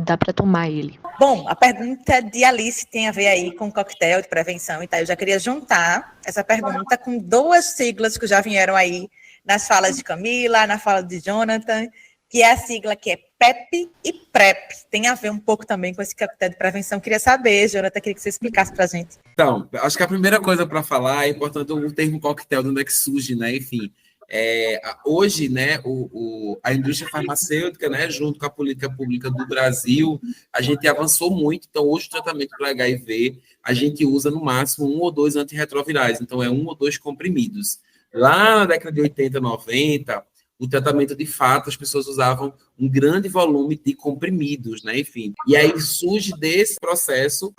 dá para tomar ele. Bom, a pergunta de Alice tem a ver aí com coquetel de prevenção e tal. Eu já queria juntar essa pergunta com duas siglas que já vieram aí nas falas de Camila, na fala de Jonathan, que é a sigla que é PEP e PrEP. Tem a ver um pouco também com esse coquetel de prevenção. Queria saber, Jonathan, queria que você explicasse para a gente. Então, acho que a primeira coisa para falar é importante o termo coquetel, de onde é que surge, né? Enfim, hoje, né, a indústria farmacêutica, né, junto com a política pública do Brasil, a gente avançou muito. Então, hoje o tratamento para HIV, a gente usa no máximo 1 ou 2 antirretrovirais. Então, é 1 ou 2 comprimidos. Lá na década de 80, 90... o tratamento, de fato, as pessoas usavam um grande volume de comprimidos, né, enfim. E aí surge desse processo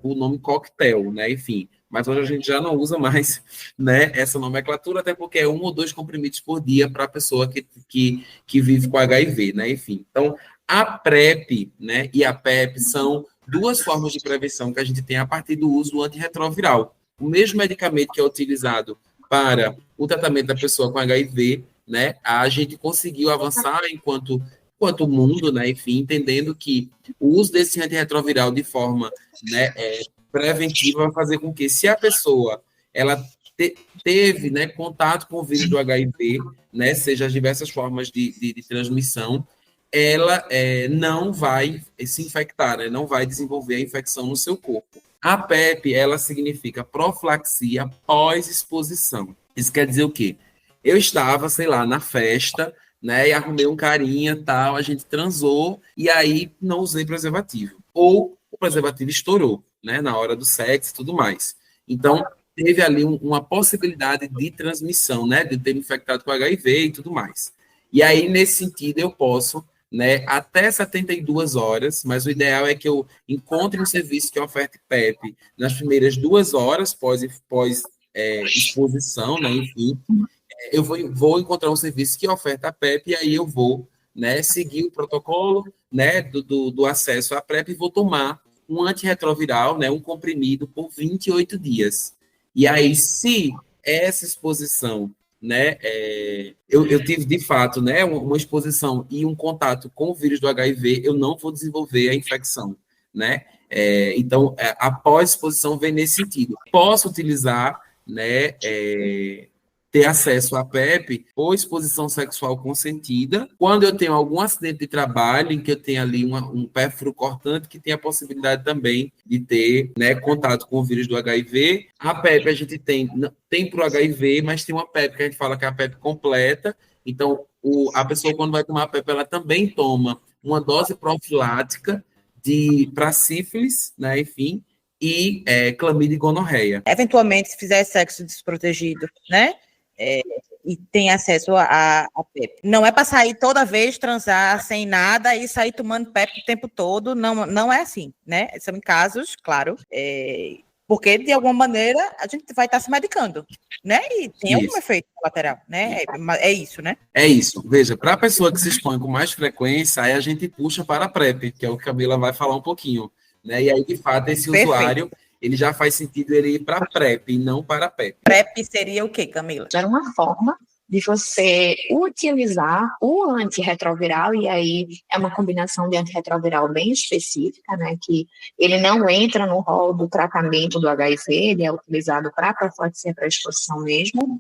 o nome coquetel, né, enfim. Mas hoje a gente já não usa mais, né, essa nomenclatura, até porque é 1 ou 2 comprimidos por dia para a pessoa que vive com HIV, né, enfim. Então, a PrEP, né, e a PEP são 2 formas de prevenção que a gente tem a partir do uso do antirretroviral. O mesmo medicamento que é utilizado para o tratamento da pessoa com HIV, né, a gente conseguiu avançar enquanto mundo, né, enfim, entendendo que o uso desse antirretroviral de forma, né, preventiva vai fazer com que, se a pessoa ela teve, né, contato com o vírus do HIV, né, seja as diversas formas de transmissão, ela não vai se infectar, né, não vai desenvolver a infecção no seu corpo. A PEP, ela significa profilaxia pós-exposição. Isso quer dizer o quê? Eu estava, sei lá, na festa, né, e arrumei um carinha, tal, a gente transou, e aí não usei preservativo. Ou o preservativo estourou, né, na hora do sexo e tudo mais. Então, teve ali uma possibilidade de transmissão, né, de ter me infectado com HIV e tudo mais. E aí, nesse sentido, eu posso, né, até 72 horas, mas o ideal é que eu encontre um serviço que oferte PEP nas primeiras 2 horas pós-exposição, né, enfim. Eu vou encontrar um serviço que oferta a PEP e aí eu vou, né, seguir o protocolo, né, do acesso à PrEP e vou tomar um antirretroviral, né, um comprimido por 28 dias. E aí, se essa exposição, né, eu tive, de fato, né, uma exposição e um contato com o vírus do HIV, eu não vou desenvolver a infecção, né? Então, após exposição, vem nesse sentido. Posso utilizar, né, ter acesso à PEP ou exposição sexual consentida, quando eu tenho algum acidente de trabalho, em que eu tenho ali um pérfuro cortante, que tem a possibilidade também de ter, né, contato com o vírus do HIV. A PEP a gente tem para o HIV, mas tem uma PEP que a gente fala que é a PEP completa. Então, a pessoa, quando vai tomar a PEP, ela também toma uma dose profilática para sífilis, né, enfim, e clamídia e gonorreia. Eventualmente, se fizer sexo desprotegido, né? E tem acesso a PEP. Não é para sair toda vez, transar sem nada e sair tomando PEP o tempo todo, não é assim, né? São casos, claro, porque de alguma maneira a gente vai estar se medicando, né? E tem algum efeito colateral, né? É isso, né? É isso. Veja, para a pessoa que se expõe com mais frequência, aí a gente puxa para a PrEP, que é o que a Camila vai falar um pouquinho, né? E aí, de fato, esse usuário, ele já faz sentido ele ir para a PrEP e não para a PEP. PrEP seria o quê, Camila? Era uma forma de você utilizar o antirretroviral, e aí é uma combinação de antirretroviral bem específica, né, que ele não entra no rol do tratamento do HIV, ele é utilizado para profilaxia para exposição mesmo,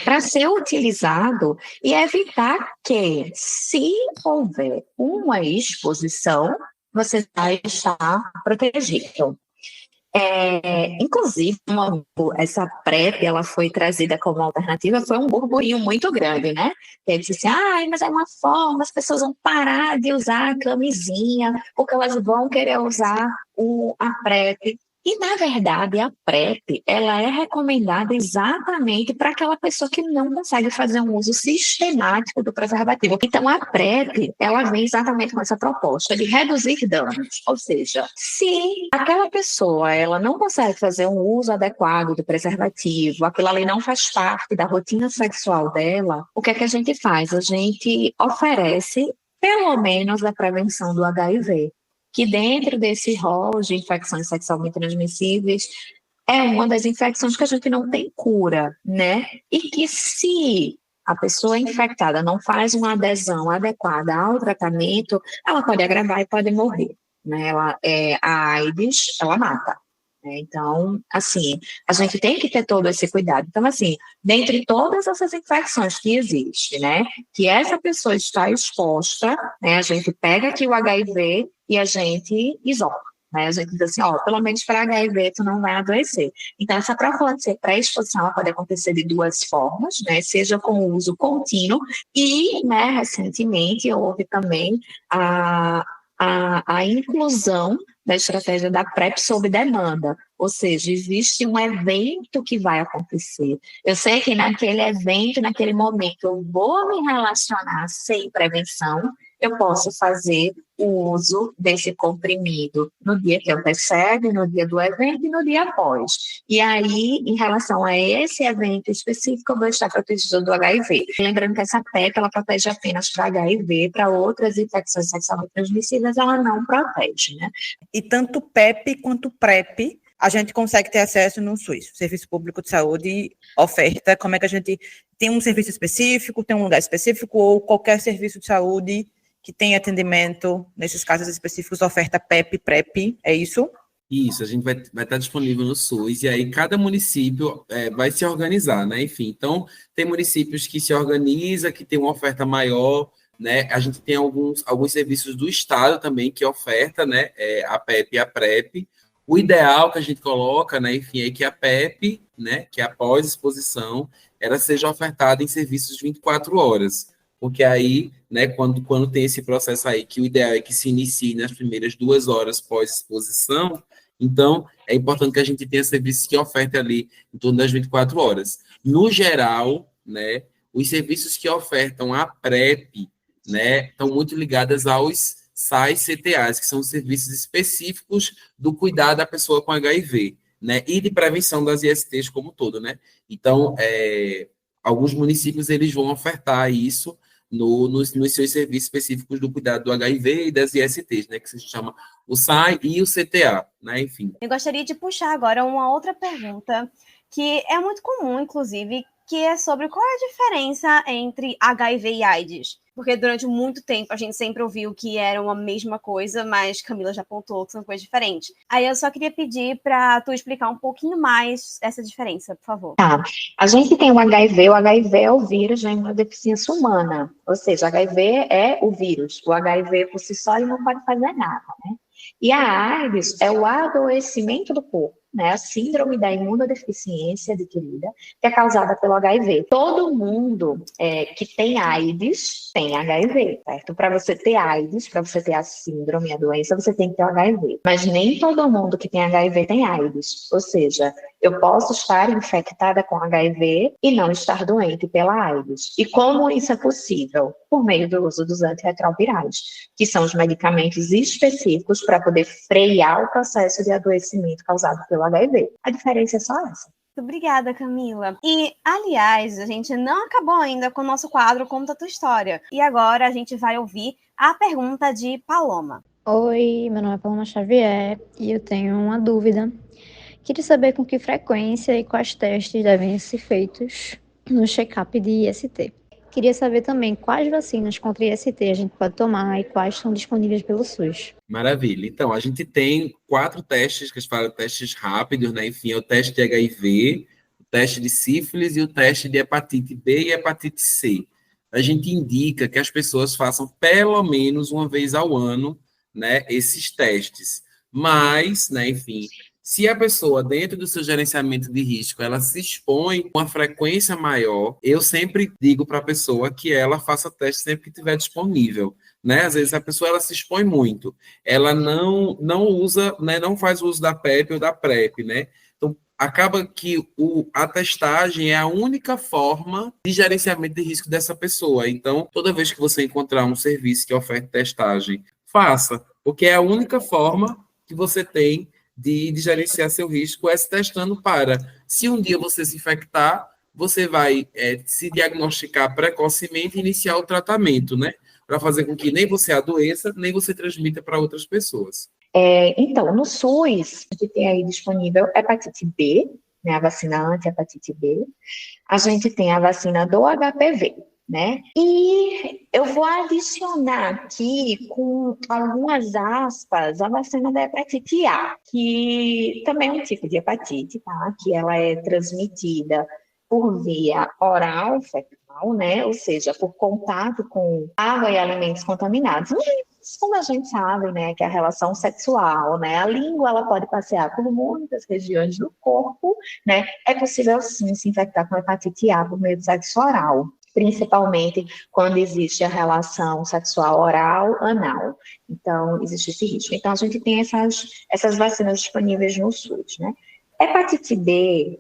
para ser utilizado e evitar que, se houver uma exposição, você vai estar protegido. Inclusive, essa PrEP, ela foi trazida como alternativa, foi um burburinho muito grande, né? Ele disse assim, mas é uma forma, as pessoas vão parar de usar a camisinha, porque elas vão querer usar a PrEP. E, na verdade, a PrEP, ela é recomendada exatamente para aquela pessoa que não consegue fazer um uso sistemático do preservativo. Então, a PrEP, ela vem exatamente com essa proposta de reduzir danos. Ou seja, se aquela pessoa, ela não consegue fazer um uso adequado do preservativo, aquilo ali não faz parte da rotina sexual dela, o que é que a gente faz? A gente oferece, pelo menos, a prevenção do HIV. Que dentro desse rol de infecções sexualmente transmissíveis é uma das infecções que a gente não tem cura, né? E que se a pessoa infectada não faz uma adesão adequada ao tratamento, ela pode agravar e pode morrer, né? A AIDS, ela mata. Então, assim, a gente tem que ter todo esse cuidado. Então, assim, dentre todas essas infecções que existem, né, que essa pessoa está exposta, né, a gente pega aqui o HIV e a gente isola, né, a gente diz assim, pelo menos para HIV tu não vai adoecer. Então, essa profilaxia pré-exposição ela pode acontecer de duas formas, né, seja com o uso contínuo e, né, recentemente houve também a inclusão da estratégia da PrEP sob demanda, ou seja, existe um evento que vai acontecer. Eu sei que naquele evento, naquele momento, eu vou me relacionar sem prevenção, eu posso fazer o uso desse comprimido no dia que antecede, no dia do evento e no dia após. E aí, em relação a esse evento específico, eu vou estar protegido do HIV. Lembrando que essa PrEP, ela protege apenas para HIV, para outras infecções sexualmente transmissíveis, ela não protege, né? E tanto PEP quanto PrEP, a gente consegue ter acesso no SUS, Serviço Público de Saúde, oferta, como é que a gente tem um serviço específico, tem um lugar específico, ou qualquer serviço de saúde que tem atendimento, nesses casos específicos, oferta PEP, PrEP, é isso? Isso, a gente vai estar disponível no SUS, e aí cada município vai se organizar, né? Enfim, então, tem municípios que se organizam, que tem uma oferta maior, né? A gente tem alguns serviços do Estado também que oferta, né? A PEP e a PrEP. O ideal que a gente coloca, né? Enfim, é que a PEP, né? Que após exposição, ela seja ofertada em serviços de 24 horas. Porque aí, né, quando tem esse processo aí, que o ideal é que se inicie nas primeiras 2 horas pós-exposição, então é importante que a gente tenha serviços que ofertem ali em torno das 24 horas. No geral, né, os serviços que ofertam a PrEP, né, estão muito ligados aos SAIS-CTAs, que são serviços específicos do cuidado da pessoa com HIV, né, e de prevenção das ISTs como um todo, né. Então, alguns municípios eles vão ofertar isso nos seus serviços específicos do cuidado do HIV e das ISTs, né, que se chama o SAI e o CTA, né, enfim. Eu gostaria de puxar agora uma outra pergunta, que é muito comum, inclusive, que é sobre qual é a diferença entre HIV e AIDS. Porque durante muito tempo a gente sempre ouviu que eram a mesma coisa, mas Camila já apontou que são coisas diferentes. Aí eu só queria pedir para tu explicar um pouquinho mais essa diferença, por favor. Tá. A gente tem o HIV é o vírus da imunodeficiência humana, ou seja, o HIV é o vírus, o HIV por si só ele não pode fazer nada, né? E a AIDS é o adoecimento do corpo, né? A síndrome da imunodeficiência adquirida, que é causada pelo HIV. Todo mundo que tem AIDS tem HIV, certo? Para você ter AIDS, para você ter a síndrome, a doença, você tem que ter o HIV. Mas nem todo mundo que tem HIV tem AIDS. Ou seja, eu posso estar infectada com HIV e não estar doente pela AIDS. E como isso é possível? Por meio do uso dos antirretrovirais, que são os medicamentos específicos para poder frear o processo de adoecimento causado pelo HIV. A diferença é só essa. Muito obrigada, Camila. E, aliás, a gente não acabou ainda com o nosso quadro Conta a Tua História. E agora a gente vai ouvir a pergunta de Paloma. Oi, meu nome é Paloma Xavier e eu tenho uma dúvida. Queria saber com que frequência e quais testes devem ser feitos no check-up de IST. Queria saber também quais vacinas contra IST a gente pode tomar e quais são disponíveis pelo SUS. Maravilha. Então, a gente tem 4 testes, que a gente fala testes rápidos, né? Enfim, é o teste de HIV, o teste de sífilis e o teste de hepatite B e hepatite C. A gente indica que as pessoas façam pelo menos uma vez ao ano, né, esses testes. Mas, né, enfim, se a pessoa, dentro do seu gerenciamento de risco, ela se expõe com uma frequência maior, eu sempre digo para a pessoa que ela faça teste sempre que estiver disponível, né? Às vezes a pessoa ela se expõe muito, ela não usa, né, não faz uso da PrEP ou da PrEP, né? Então, acaba que a testagem é a única forma de gerenciamento de risco dessa pessoa. Então, toda vez que você encontrar um serviço que oferte testagem, faça, porque é a única forma que você tem de gerenciar seu risco é se testando para, se um dia você se infectar, você vai se diagnosticar precocemente e iniciar o tratamento, né? Para fazer com que nem você adoeça, nem você transmita para outras pessoas. Então, no SUS, a gente tem aí disponível hepatite B, né, a vacina anti-hepatite B. A gente tem a vacina do HPV, né? E eu vou adicionar aqui, com algumas aspas, a vacina da hepatite A, que também é um tipo de hepatite, tá? Que ela é transmitida por via oral, fecal, né? Ou seja, por contato com água e alimentos contaminados. Mas, como a gente sabe, né, que a relação sexual, né, a língua, ela pode passear por muitas regiões do corpo, né? É possível, sim, se infectar com hepatite A por meio do sexo oral, principalmente quando existe a relação sexual oral, anal. Então, existe esse risco. Então, a gente tem essas vacinas disponíveis no SUS, né? Hepatite B,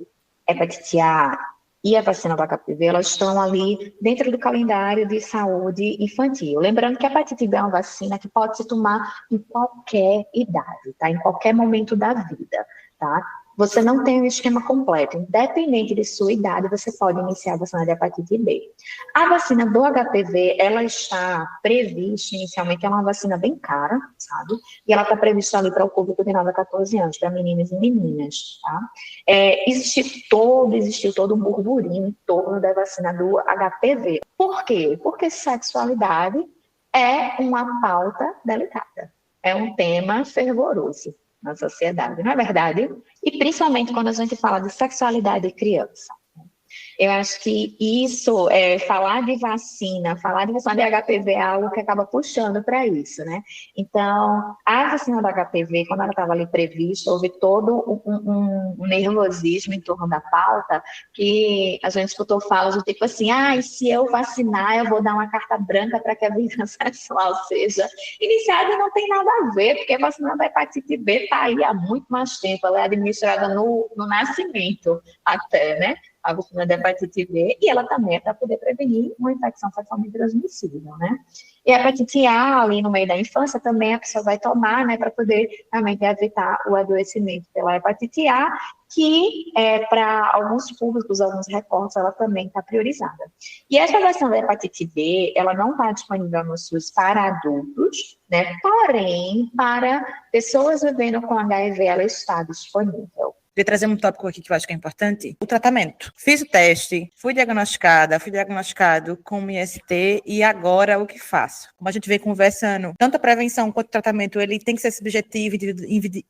hepatite A e a vacina do HPV, elas estão ali dentro do calendário de saúde infantil. Lembrando que a hepatite B é uma vacina que pode se tomar em qualquer idade, tá? Em qualquer momento da vida, tá? Você não tem um esquema completo. Independente de sua idade, você pode iniciar a vacina de hepatite B. A vacina do HPV, ela está prevista, inicialmente, é uma vacina bem cara, sabe? E ela está prevista ali para o público de 9 a 14 anos, para meninas e meninas, tá? Existiu todo um burburinho em torno da vacina do HPV. Por quê? Porque sexualidade é uma pauta delicada. É um tema fervoroso na sociedade, não é verdade? E principalmente quando a gente fala de sexualidade de criança. Eu acho que isso, falar de vacina de HPV é algo que acaba puxando para isso, né? Então, a vacina do HPV, quando ela estava ali prevista, houve todo um nervosismo em torno da pauta, que a gente escutou falas do tipo assim, e se eu vacinar, eu vou dar uma carta branca para que a vida sexual seja iniciada, e não tem nada a ver, porque a vacina da hepatite B está aí há muito mais tempo, ela é administrada no nascimento até, né? A vacina da hepatite B, e ela também é para poder prevenir uma infecção sexualmente transmissível, né? E a hepatite A, ali no meio da infância, também a pessoa vai tomar, né, para poder realmente evitar o adoecimento pela hepatite A, que para alguns públicos, alguns recortes, ela também está priorizada. E essa vacina da hepatite B, ela não está disponível no SUS para adultos, né? Porém, para pessoas vivendo com HIV, ela está disponível. Queria trazer um tópico aqui que eu acho que é importante. O tratamento. Fiz o teste, fui diagnosticado com IST e agora o que faço? Como a gente vem conversando, tanto a prevenção quanto o tratamento, ele tem que ser subjetivo,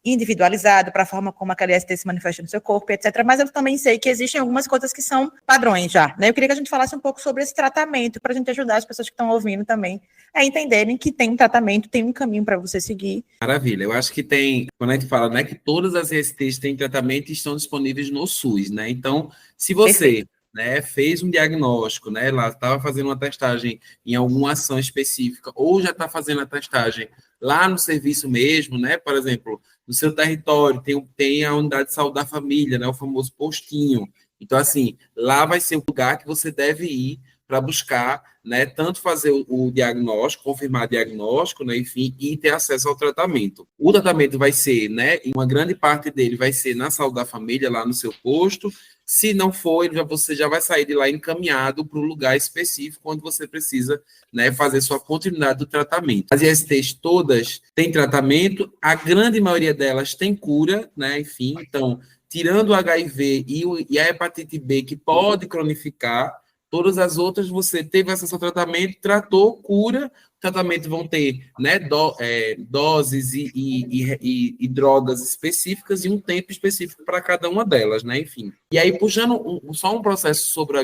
individualizado para a forma como aquele IST se manifesta no seu corpo, etc. Mas eu também sei que existem algumas coisas que são padrões já, né? Eu queria que a gente falasse um pouco sobre esse tratamento, para a gente ajudar as pessoas que estão ouvindo também a entenderem que tem um tratamento, tem um caminho para você seguir. Maravilha. Eu acho que tem, quando a gente fala, né, que todas as ISTs têm tratamento e estão disponíveis no SUS, né? Então, se você, né, fez um diagnóstico, né, lá estava fazendo uma testagem em alguma ação específica, ou já está fazendo a testagem lá no serviço mesmo, né? Por exemplo, no seu território tem a unidade de saúde da família, né, o famoso postinho. Então, assim, lá vai ser o lugar que você deve ir para buscar, né, tanto fazer o diagnóstico, confirmar diagnóstico, né, enfim, e ter acesso ao tratamento. O tratamento vai ser, né, uma grande parte dele vai ser na saúde da família, lá no seu posto. Se não for, você já vai sair de lá encaminhado para um lugar específico onde você precisa, né, fazer sua continuidade do tratamento. As ISTs todas têm tratamento, a grande maioria delas tem cura, né, enfim, então, tirando o HIV e a hepatite B, que pode cronificar, todas as outras você teve acesso ao tratamento, tratou, cura, tratamento vão ter, né, doses e drogas específicas e um tempo específico para cada uma delas, né, enfim. E aí, puxando só um processo sobre o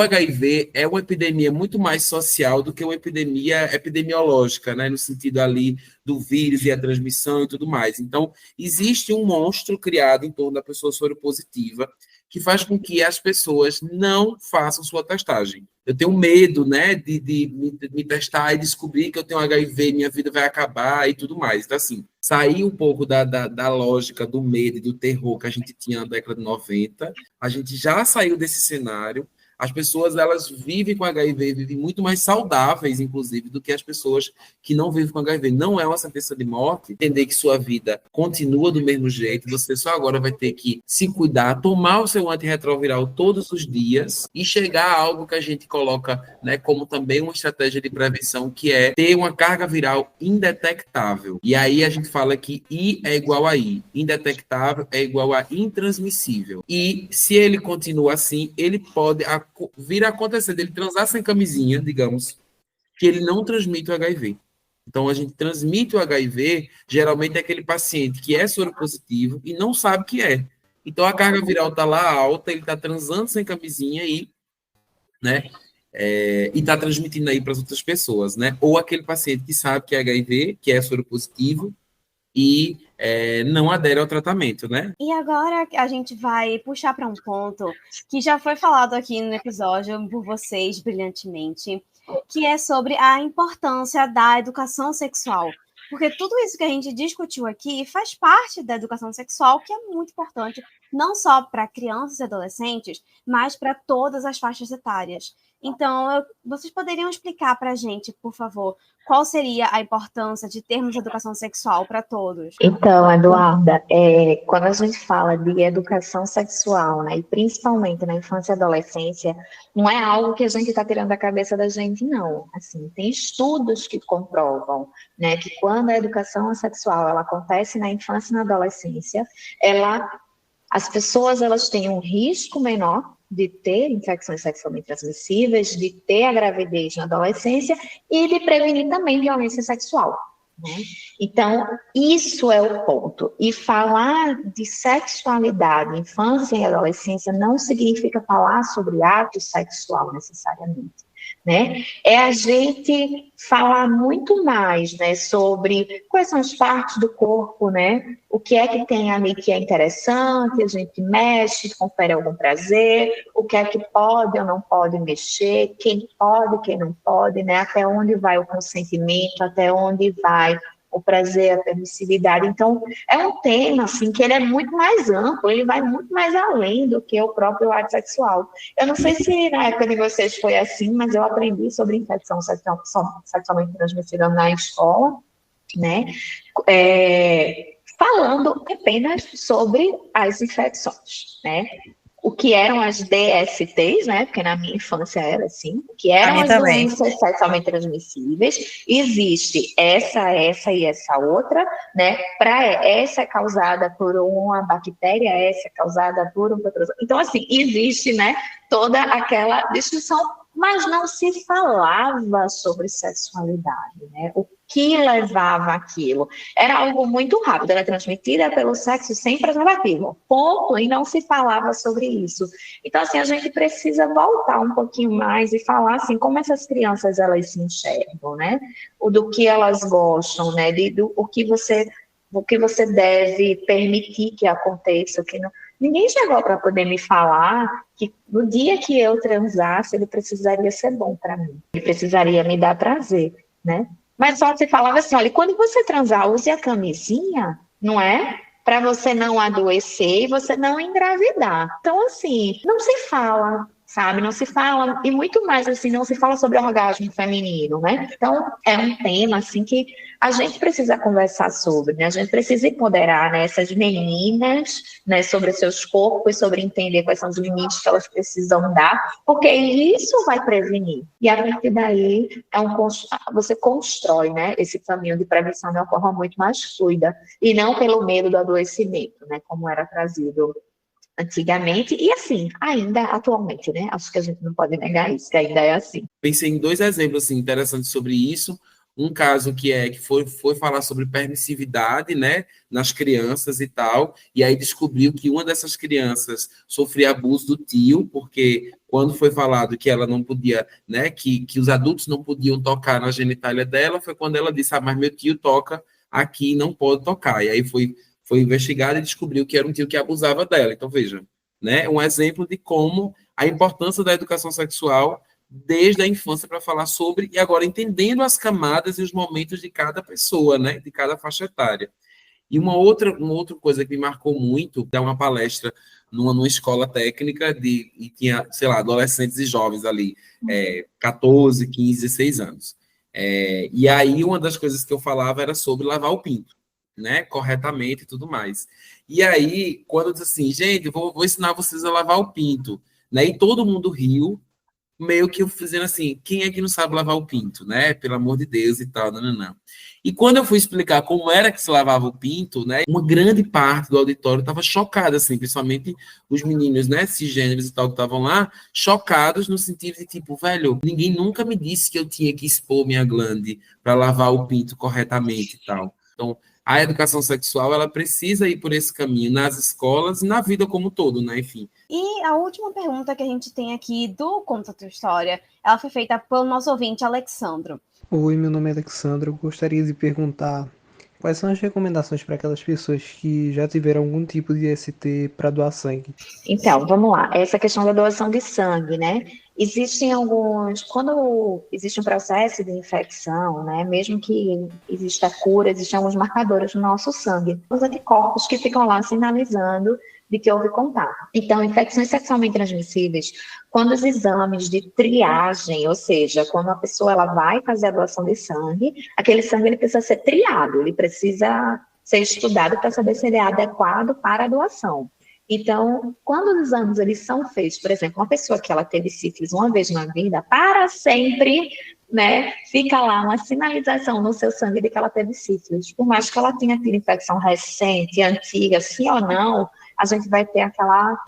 HIV é uma epidemia muito mais social do que uma epidemia epidemiológica, né, no sentido ali do vírus e a transmissão e tudo mais. Então, existe um monstro criado em torno da pessoa soropositiva que faz com que as pessoas não façam sua testagem. Eu tenho medo, né, de me testar e descobrir que eu tenho HIV, minha vida vai acabar e tudo mais. Então, assim, sair um pouco da lógica do medo e do terror que a gente tinha na década de 90, a gente já saiu desse cenário. As pessoas, elas vivem com HIV, vivem muito mais saudáveis, inclusive, do que as pessoas que não vivem com HIV. Não é uma sentença de morte, entender que sua vida continua do mesmo jeito, você só agora vai ter que se cuidar, tomar o seu antirretroviral todos os dias e chegar a algo que a gente coloca, né, como também uma estratégia de prevenção, que é ter uma carga viral indetectável. E aí a gente fala que I é igual a I. Indetectável é igual a intransmissível. E se ele continua assim, ele pode vir a acontecer dele transar sem camisinha, digamos, que ele não transmite o HIV. Então, a gente transmite o HIV, geralmente é aquele paciente que é soropositivo e não sabe que é. Então, a carga viral está lá alta, ele está transando sem camisinha e, né, e está transmitindo aí para as outras pessoas, né? Ou aquele paciente que sabe que é HIV, que é soropositivo, e não adere ao tratamento, né? E agora a gente vai puxar para um ponto que já foi falado aqui no episódio por vocês brilhantemente, que é sobre a importância da educação sexual. Porque tudo isso que a gente discutiu aqui faz parte da educação sexual, que é muito importante, não só para crianças e adolescentes, mas para todas as faixas etárias. Então, vocês poderiam explicar para a gente, por favor, qual seria a importância de termos educação sexual para todos? Então, Eduarda, quando a gente fala de educação sexual, né, e principalmente na infância e adolescência, não é algo que a gente está tirando da cabeça da gente, não. Assim, tem estudos que comprovam, né, que quando a educação sexual ela acontece na infância e na adolescência, as pessoas elas têm um risco menor de ter infecções sexualmente transmissíveis, de ter a gravidez na adolescência e de prevenir também violência sexual, né? Então, isso é o ponto. E falar de sexualidade, infância e adolescência não significa falar sobre ato sexual necessariamente, né? É a gente falar muito mais, né, sobre quais são as partes do corpo, né? O que é que tem ali que é interessante, a gente mexe, confere algum prazer, o que é que pode ou não pode mexer, quem pode, quem não pode, né? Até onde vai o consentimento, até onde vai o prazer, a permissividade. Então, é um tema, assim, que ele é muito mais amplo, ele vai muito mais além do que o próprio ato sexual. Eu não sei se na época de vocês foi assim, mas eu aprendi sobre infecção sexualmente transmissível na escola, né? Falando apenas sobre as infecções, né? O que eram as DSTs, né? Porque na minha infância era assim, que eram as doenças sexualmente transmissíveis. Existe essa e essa outra, né? Essa é causada por uma bactéria, essa é causada por um protozoário. Então, assim, existe, né, toda aquela discussão, mas não se falava sobre sexualidade, né? O que levava aquilo? Era algo muito rápido, era transmitida pelo sexo sem preservativo, ponto, e não se falava sobre isso. Então, assim, a gente precisa voltar um pouquinho mais e falar, assim, como essas crianças, elas se enxergam, né? Do que elas gostam, né? O que você deve permitir que aconteça, o que não. Ninguém chegou para poder me falar que no dia que eu transasse, ele precisaria ser bom para mim. Ele precisaria me dar prazer, né? Mas só se falava assim, olha, quando você transar, use a camisinha, não é? Para você não adoecer e você não engravidar. Então, assim, não se fala sabe? Não se fala, e muito mais assim, não se fala sobre orgasmo feminino, né? Então, é um tema, assim, que a gente precisa conversar sobre, né? A gente precisa empoderar, né, essas meninas, né, sobre seus corpos, sobre entender quais são os limites que elas precisam dar, porque isso vai prevenir. E a partir daí, você constrói, né, esse caminho de prevenção de uma forma muito mais fluida, e não pelo medo do adoecimento, né, como era trazido antigamente, e assim, ainda atualmente, né? Acho que a gente não pode negar isso, que ainda é assim. Pensei em dois exemplos assim, interessantes sobre isso. Um caso que foi falar sobre permissividade, né, nas crianças e tal, e aí descobriu que uma dessas crianças sofria abuso do tio, porque quando foi falado que ela não podia, né, que os adultos não podiam tocar na genitália dela, foi quando ela disse, mas meu tio toca aqui, não pode tocar. E aí foi investigado e descobriu que era um tio que abusava dela. Então, veja, né, um exemplo de como a importância da educação sexual desde a infância para falar sobre, e agora entendendo as camadas e os momentos de cada pessoa, né, de cada faixa etária. E uma outra coisa que me marcou muito, é uma palestra numa escola técnica, e tinha, sei lá, adolescentes e jovens ali, 14, 15, 16 anos. E aí uma das coisas que eu falava era sobre lavar o pinto, né, corretamente e tudo mais. E aí, quando eu disse assim, gente, vou ensinar vocês a lavar o pinto, né, e todo mundo riu, meio que eu fazendo assim, quem é que não sabe lavar o pinto, né? Pelo amor de Deus e tal, não. E quando eu fui explicar como era que se lavava o pinto, né? Uma grande parte do auditório estava chocada, assim, principalmente os meninos, né? Cisgêneros e tal que estavam lá, chocados no sentido de tipo, velho, ninguém nunca me disse que eu tinha que expor minha glande para lavar o pinto corretamente e tal. Então, a educação sexual, ela precisa ir por esse caminho nas escolas e na vida como um todo, né? Enfim. E a última pergunta que a gente tem aqui do Conta Tua História, ela foi feita pelo nosso ouvinte Alexandro. Oi, meu nome é Alexandro. Eu gostaria de perguntar quais são as recomendações para aquelas pessoas que já tiveram algum tipo de ST para doar sangue. Então, vamos lá. Essa questão da doação de sangue, né? Quando existe um processo de infecção, né? Mesmo que exista cura, existem alguns marcadores no nosso sangue. Os anticorpos que ficam lá sinalizando de que houve contato. Então, infecções sexualmente transmissíveis, quando os exames de triagem, ou seja, quando a pessoa ela vai fazer a doação de sangue, aquele sangue ele precisa ser triado, ele precisa ser estudado para saber se ele é adequado para a doação. Então, quando os exames eles são feitos, por exemplo, uma pessoa que ela teve sífilis uma vez na vida, para sempre, né, fica lá uma sinalização no seu sangue de que ela teve sífilis. Por mais que ela tenha tido infecção recente, antiga, sim ou não, a gente vai ter aquela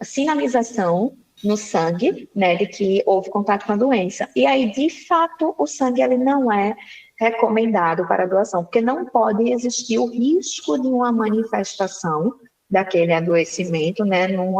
sinalização no sangue, né, de que houve contato com a doença. E aí, de fato, o sangue ele não é recomendado para doação, porque não pode existir o risco de uma manifestação daquele adoecimento, né, num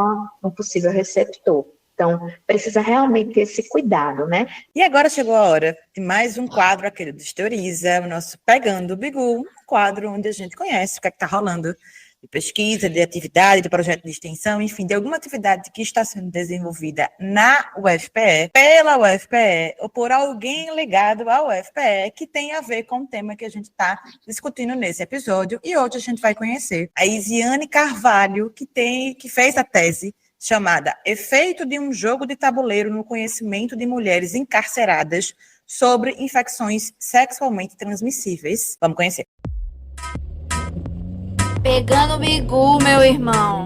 possível receptor. Então, precisa realmente ter esse cuidado, né? E agora chegou a hora de mais um quadro, aquele do Teoriza, o nosso Pegando o Bigu, um quadro onde a gente conhece o que é que está rolando de pesquisa, de atividade, de projeto de extensão, enfim, de alguma atividade que está sendo desenvolvida na UFPE, pela UFPE, ou por alguém ligado à UFPE, que tem a ver com o tema que a gente está discutindo nesse episódio. E hoje a gente vai conhecer a Isiane Carvalho, que fez a tese chamada Efeito de um jogo de tabuleiro no conhecimento de mulheres encarceradas sobre infecções sexualmente transmissíveis. Vamos conhecer. Pegando o bigu, meu irmão.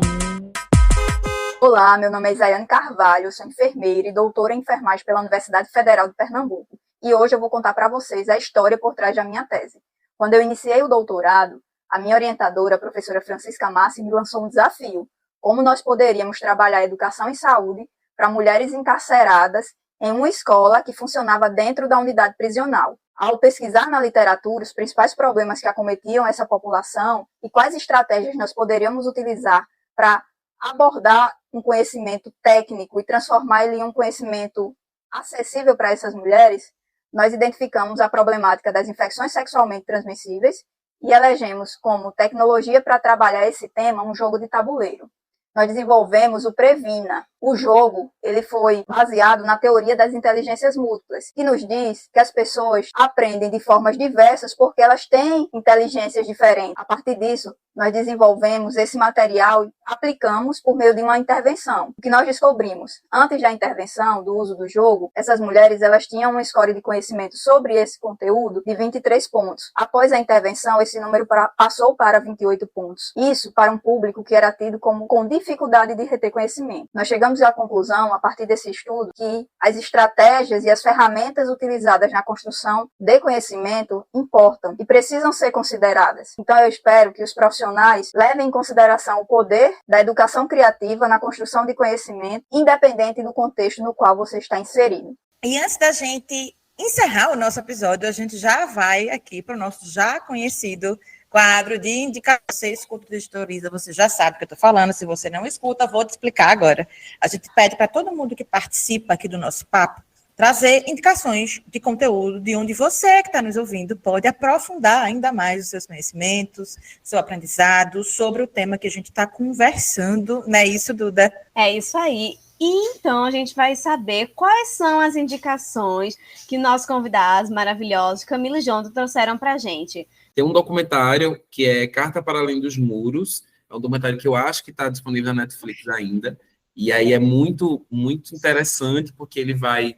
Olá, meu nome é Isiane Carvalho, sou enfermeira e doutora em enfermagem pela Universidade Federal de Pernambuco. E hoje eu vou contar para vocês a história por trás da minha tese. Quando eu iniciei o doutorado, a minha orientadora, a professora Francisca Massi, me lançou um desafio: como nós poderíamos trabalhar educação e saúde para mulheres encarceradas em uma escola que funcionava dentro da unidade prisional. Ao pesquisar na literatura os principais problemas que acometiam essa população e quais estratégias nós poderíamos utilizar para abordar um conhecimento técnico e transformar ele em um conhecimento acessível para essas mulheres, nós identificamos a problemática das infecções sexualmente transmissíveis e elegemos como tecnologia para trabalhar esse tema um jogo de tabuleiro. Nós desenvolvemos o Previna. O jogo ele foi baseado na teoria das inteligências múltiplas, que nos diz que as pessoas aprendem de formas diversas porque elas têm inteligências diferentes. A partir disso, nós desenvolvemos esse material aplicamos por meio de uma intervenção. O que nós descobrimos? Antes da intervenção, do uso do jogo, essas mulheres elas tinham um score de conhecimento sobre esse conteúdo de 23 pontos. Após a intervenção, esse número passou para 28 pontos. Isso para um público que era tido como com dificuldade de reter conhecimento. Nós chegamos à conclusão, a partir desse estudo, que as estratégias e as ferramentas utilizadas na construção de conhecimento importam e precisam ser consideradas. Então, eu espero que os profissionais levem em consideração o poder da educação criativa na construção de conhecimento, independente do contexto no qual você está inserido. E antes da gente encerrar o nosso episódio, a gente já vai aqui para o nosso já conhecido quadro de indicação. Você escuta o Editoriza, você já sabe o que eu estou falando. Se você não escuta, vou te explicar agora. A gente pede para todo mundo que participa aqui do nosso papo trazer indicações de conteúdo de onde você que está nos ouvindo pode aprofundar ainda mais os seus conhecimentos, seu aprendizado sobre o tema que a gente está conversando. Não é isso, Duda? É isso aí. E então a gente vai saber quais são as indicações que nossos convidados maravilhosos, Camila e Jonathan, trouxeram para a gente. Tem um documentário que é Carta para Além dos Muros. É um documentário que eu acho que está disponível na Netflix ainda. E aí é muito, muito interessante, porque ele vai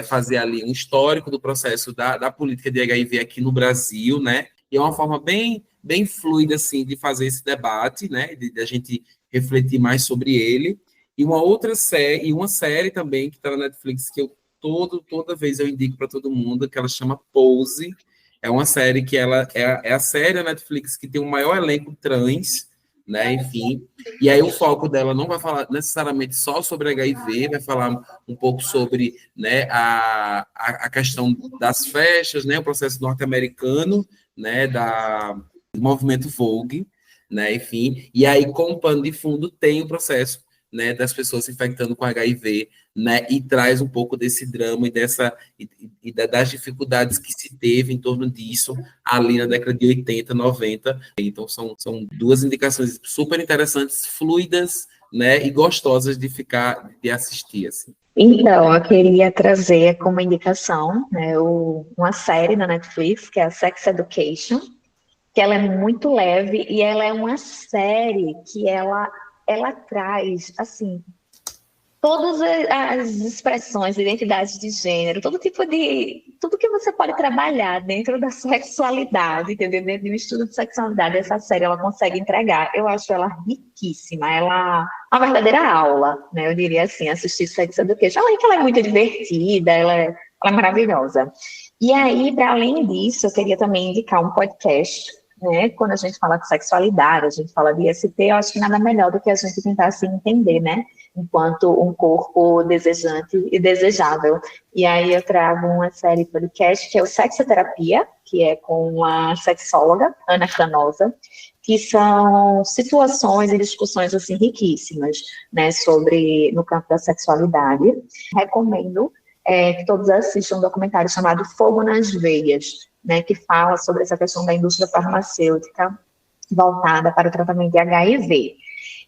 fazer ali um histórico do processo da política de HIV aqui no Brasil, né? E é uma forma bem, bem fluida, assim, de fazer esse debate, né? De a gente refletir mais sobre ele. E uma série também que está na Netflix, que eu toda vez eu indico para todo mundo, que ela chama Pose. É uma série que ela é a série da Netflix que tem o maior elenco trans, né, enfim, e aí o foco dela não vai falar necessariamente só sobre HIV, vai falar um pouco sobre, né, a questão das festas, né, o processo norte-americano, né, do movimento Vogue, né, enfim, e aí com pano de fundo tem o processo, né, das pessoas se infectando com HIV, né, e traz um pouco desse drama e das dificuldades que se teve em torno disso ali na década de 80, 90. Então, são duas indicações super interessantes, fluidas, né, e gostosas de assistir, assim. Então, eu queria trazer como indicação, né, uma série na Netflix, que é a Sex Education, que ela é muito leve e ela é uma série que ela traz, assim, todas as expressões, identidades de gênero, tudo que você pode trabalhar dentro da sexualidade, entendeu? Dentro de um estudo de sexualidade, essa série ela consegue entregar. Eu acho ela riquíssima, ela é uma verdadeira aula, né? Eu diria assim, assistir Sex Education. Além que ela é muito divertida, ela é maravilhosa. E aí, para além disso, eu queria também indicar um podcast, né? Quando a gente fala de sexualidade, a gente fala de IST, eu acho que nada melhor do que a gente tentar se entender, né? Enquanto um corpo desejante e desejável. E aí eu trago uma série de podcast que é o Sexoterapia, que é com a sexóloga Ana Canosa, que são situações e discussões assim riquíssimas, né, no campo da sexualidade. Recomendo que todos assistam um documentário chamado Fogo nas Veias, né, que fala sobre essa questão da indústria farmacêutica voltada para o tratamento de HIV.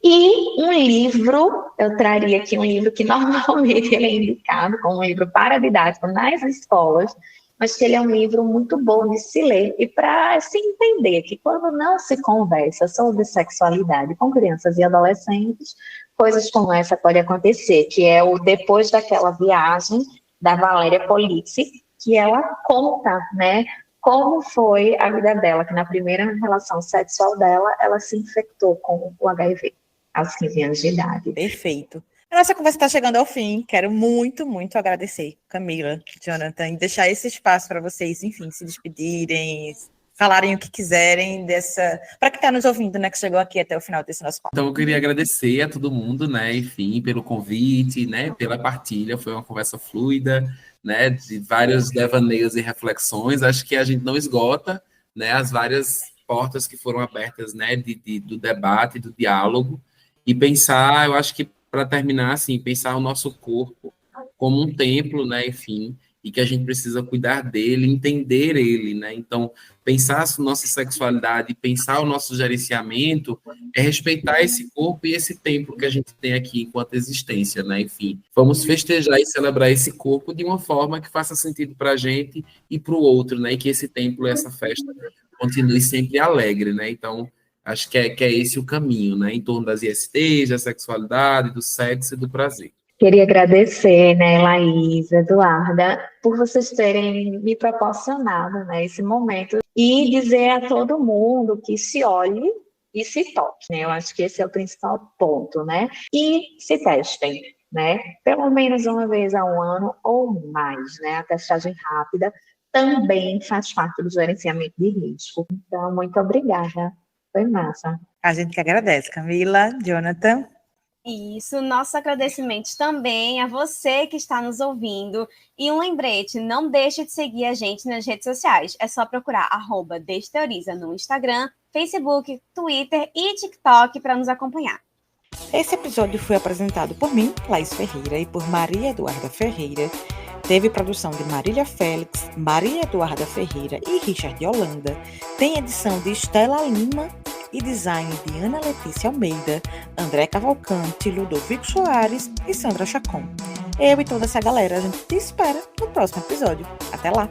E um livro, eu traria aqui um livro que normalmente ele é indicado como um livro paradidático nas escolas, mas que ele é um livro muito bom de se ler e para se entender que quando não se conversa sobre sexualidade com crianças e adolescentes, coisas como essa podem acontecer, que é o Depois daquela Viagem, da Valéria Polizzi, que ela conta, né, como foi a vida dela, que na primeira relação sexual dela, ela se infectou com o HIV, aos 15 anos de idade. Perfeito. A nossa conversa está chegando ao fim. Quero muito, muito agradecer, Camila, Jonathan, e deixar esse espaço para vocês, enfim, se despedirem, falarem o que quiserem para quem está nos ouvindo, né, que chegou aqui até o final desse nosso papo. Então, eu queria agradecer a todo mundo, né, enfim, pelo convite, né, pela partilha. Foi uma conversa fluida, né, de vários devaneios e reflexões. Acho que a gente não esgota, né, as várias portas que foram abertas, né, do debate, do diálogo, e pensar, eu acho que para terminar, assim, pensar o nosso corpo como um templo, né, enfim, e que a gente precisa cuidar dele, entender ele, né? Então, pensar a nossa sexualidade, pensar o nosso gerenciamento, é respeitar esse corpo e esse templo que a gente tem aqui enquanto existência, né? Enfim, vamos festejar e celebrar esse corpo de uma forma que faça sentido para a gente e para o outro, né? E que esse templo, essa festa, continue sempre alegre, né? Então, Acho que é esse o caminho, né? Em torno das ISTs, da sexualidade, do sexo e do prazer. Queria agradecer, né, Laís, Eduarda, por vocês terem me proporcionado, né, esse momento e dizer a todo mundo que se olhe e se toque, né? Eu acho que esse é o principal ponto, né? E se testem, né? Pelo menos uma vez ao ano ou mais, né? A testagem rápida também faz parte do gerenciamento de risco. Então, muito obrigada. Foi massa. A gente que agradece, Camila, Jonathan. Isso, nossos agradecimentos também a você que está nos ouvindo. E um lembrete, não deixe de seguir a gente nas redes sociais. É só procurar @Desteoriza no Instagram, Facebook, Twitter e TikTok para nos acompanhar. Esse episódio foi apresentado por mim, Laís Ferreira, e por Maria Eduarda Ferreira. Teve produção de Marília Félix, Maria Eduarda Ferreira e Richard Holanda. Tem edição de Estela Lima e design de Ana Letícia Almeida, André Cavalcante, Ludovico Soares e Sandra Chacon. Eu e toda essa galera, a gente te espera no próximo episódio. Até lá!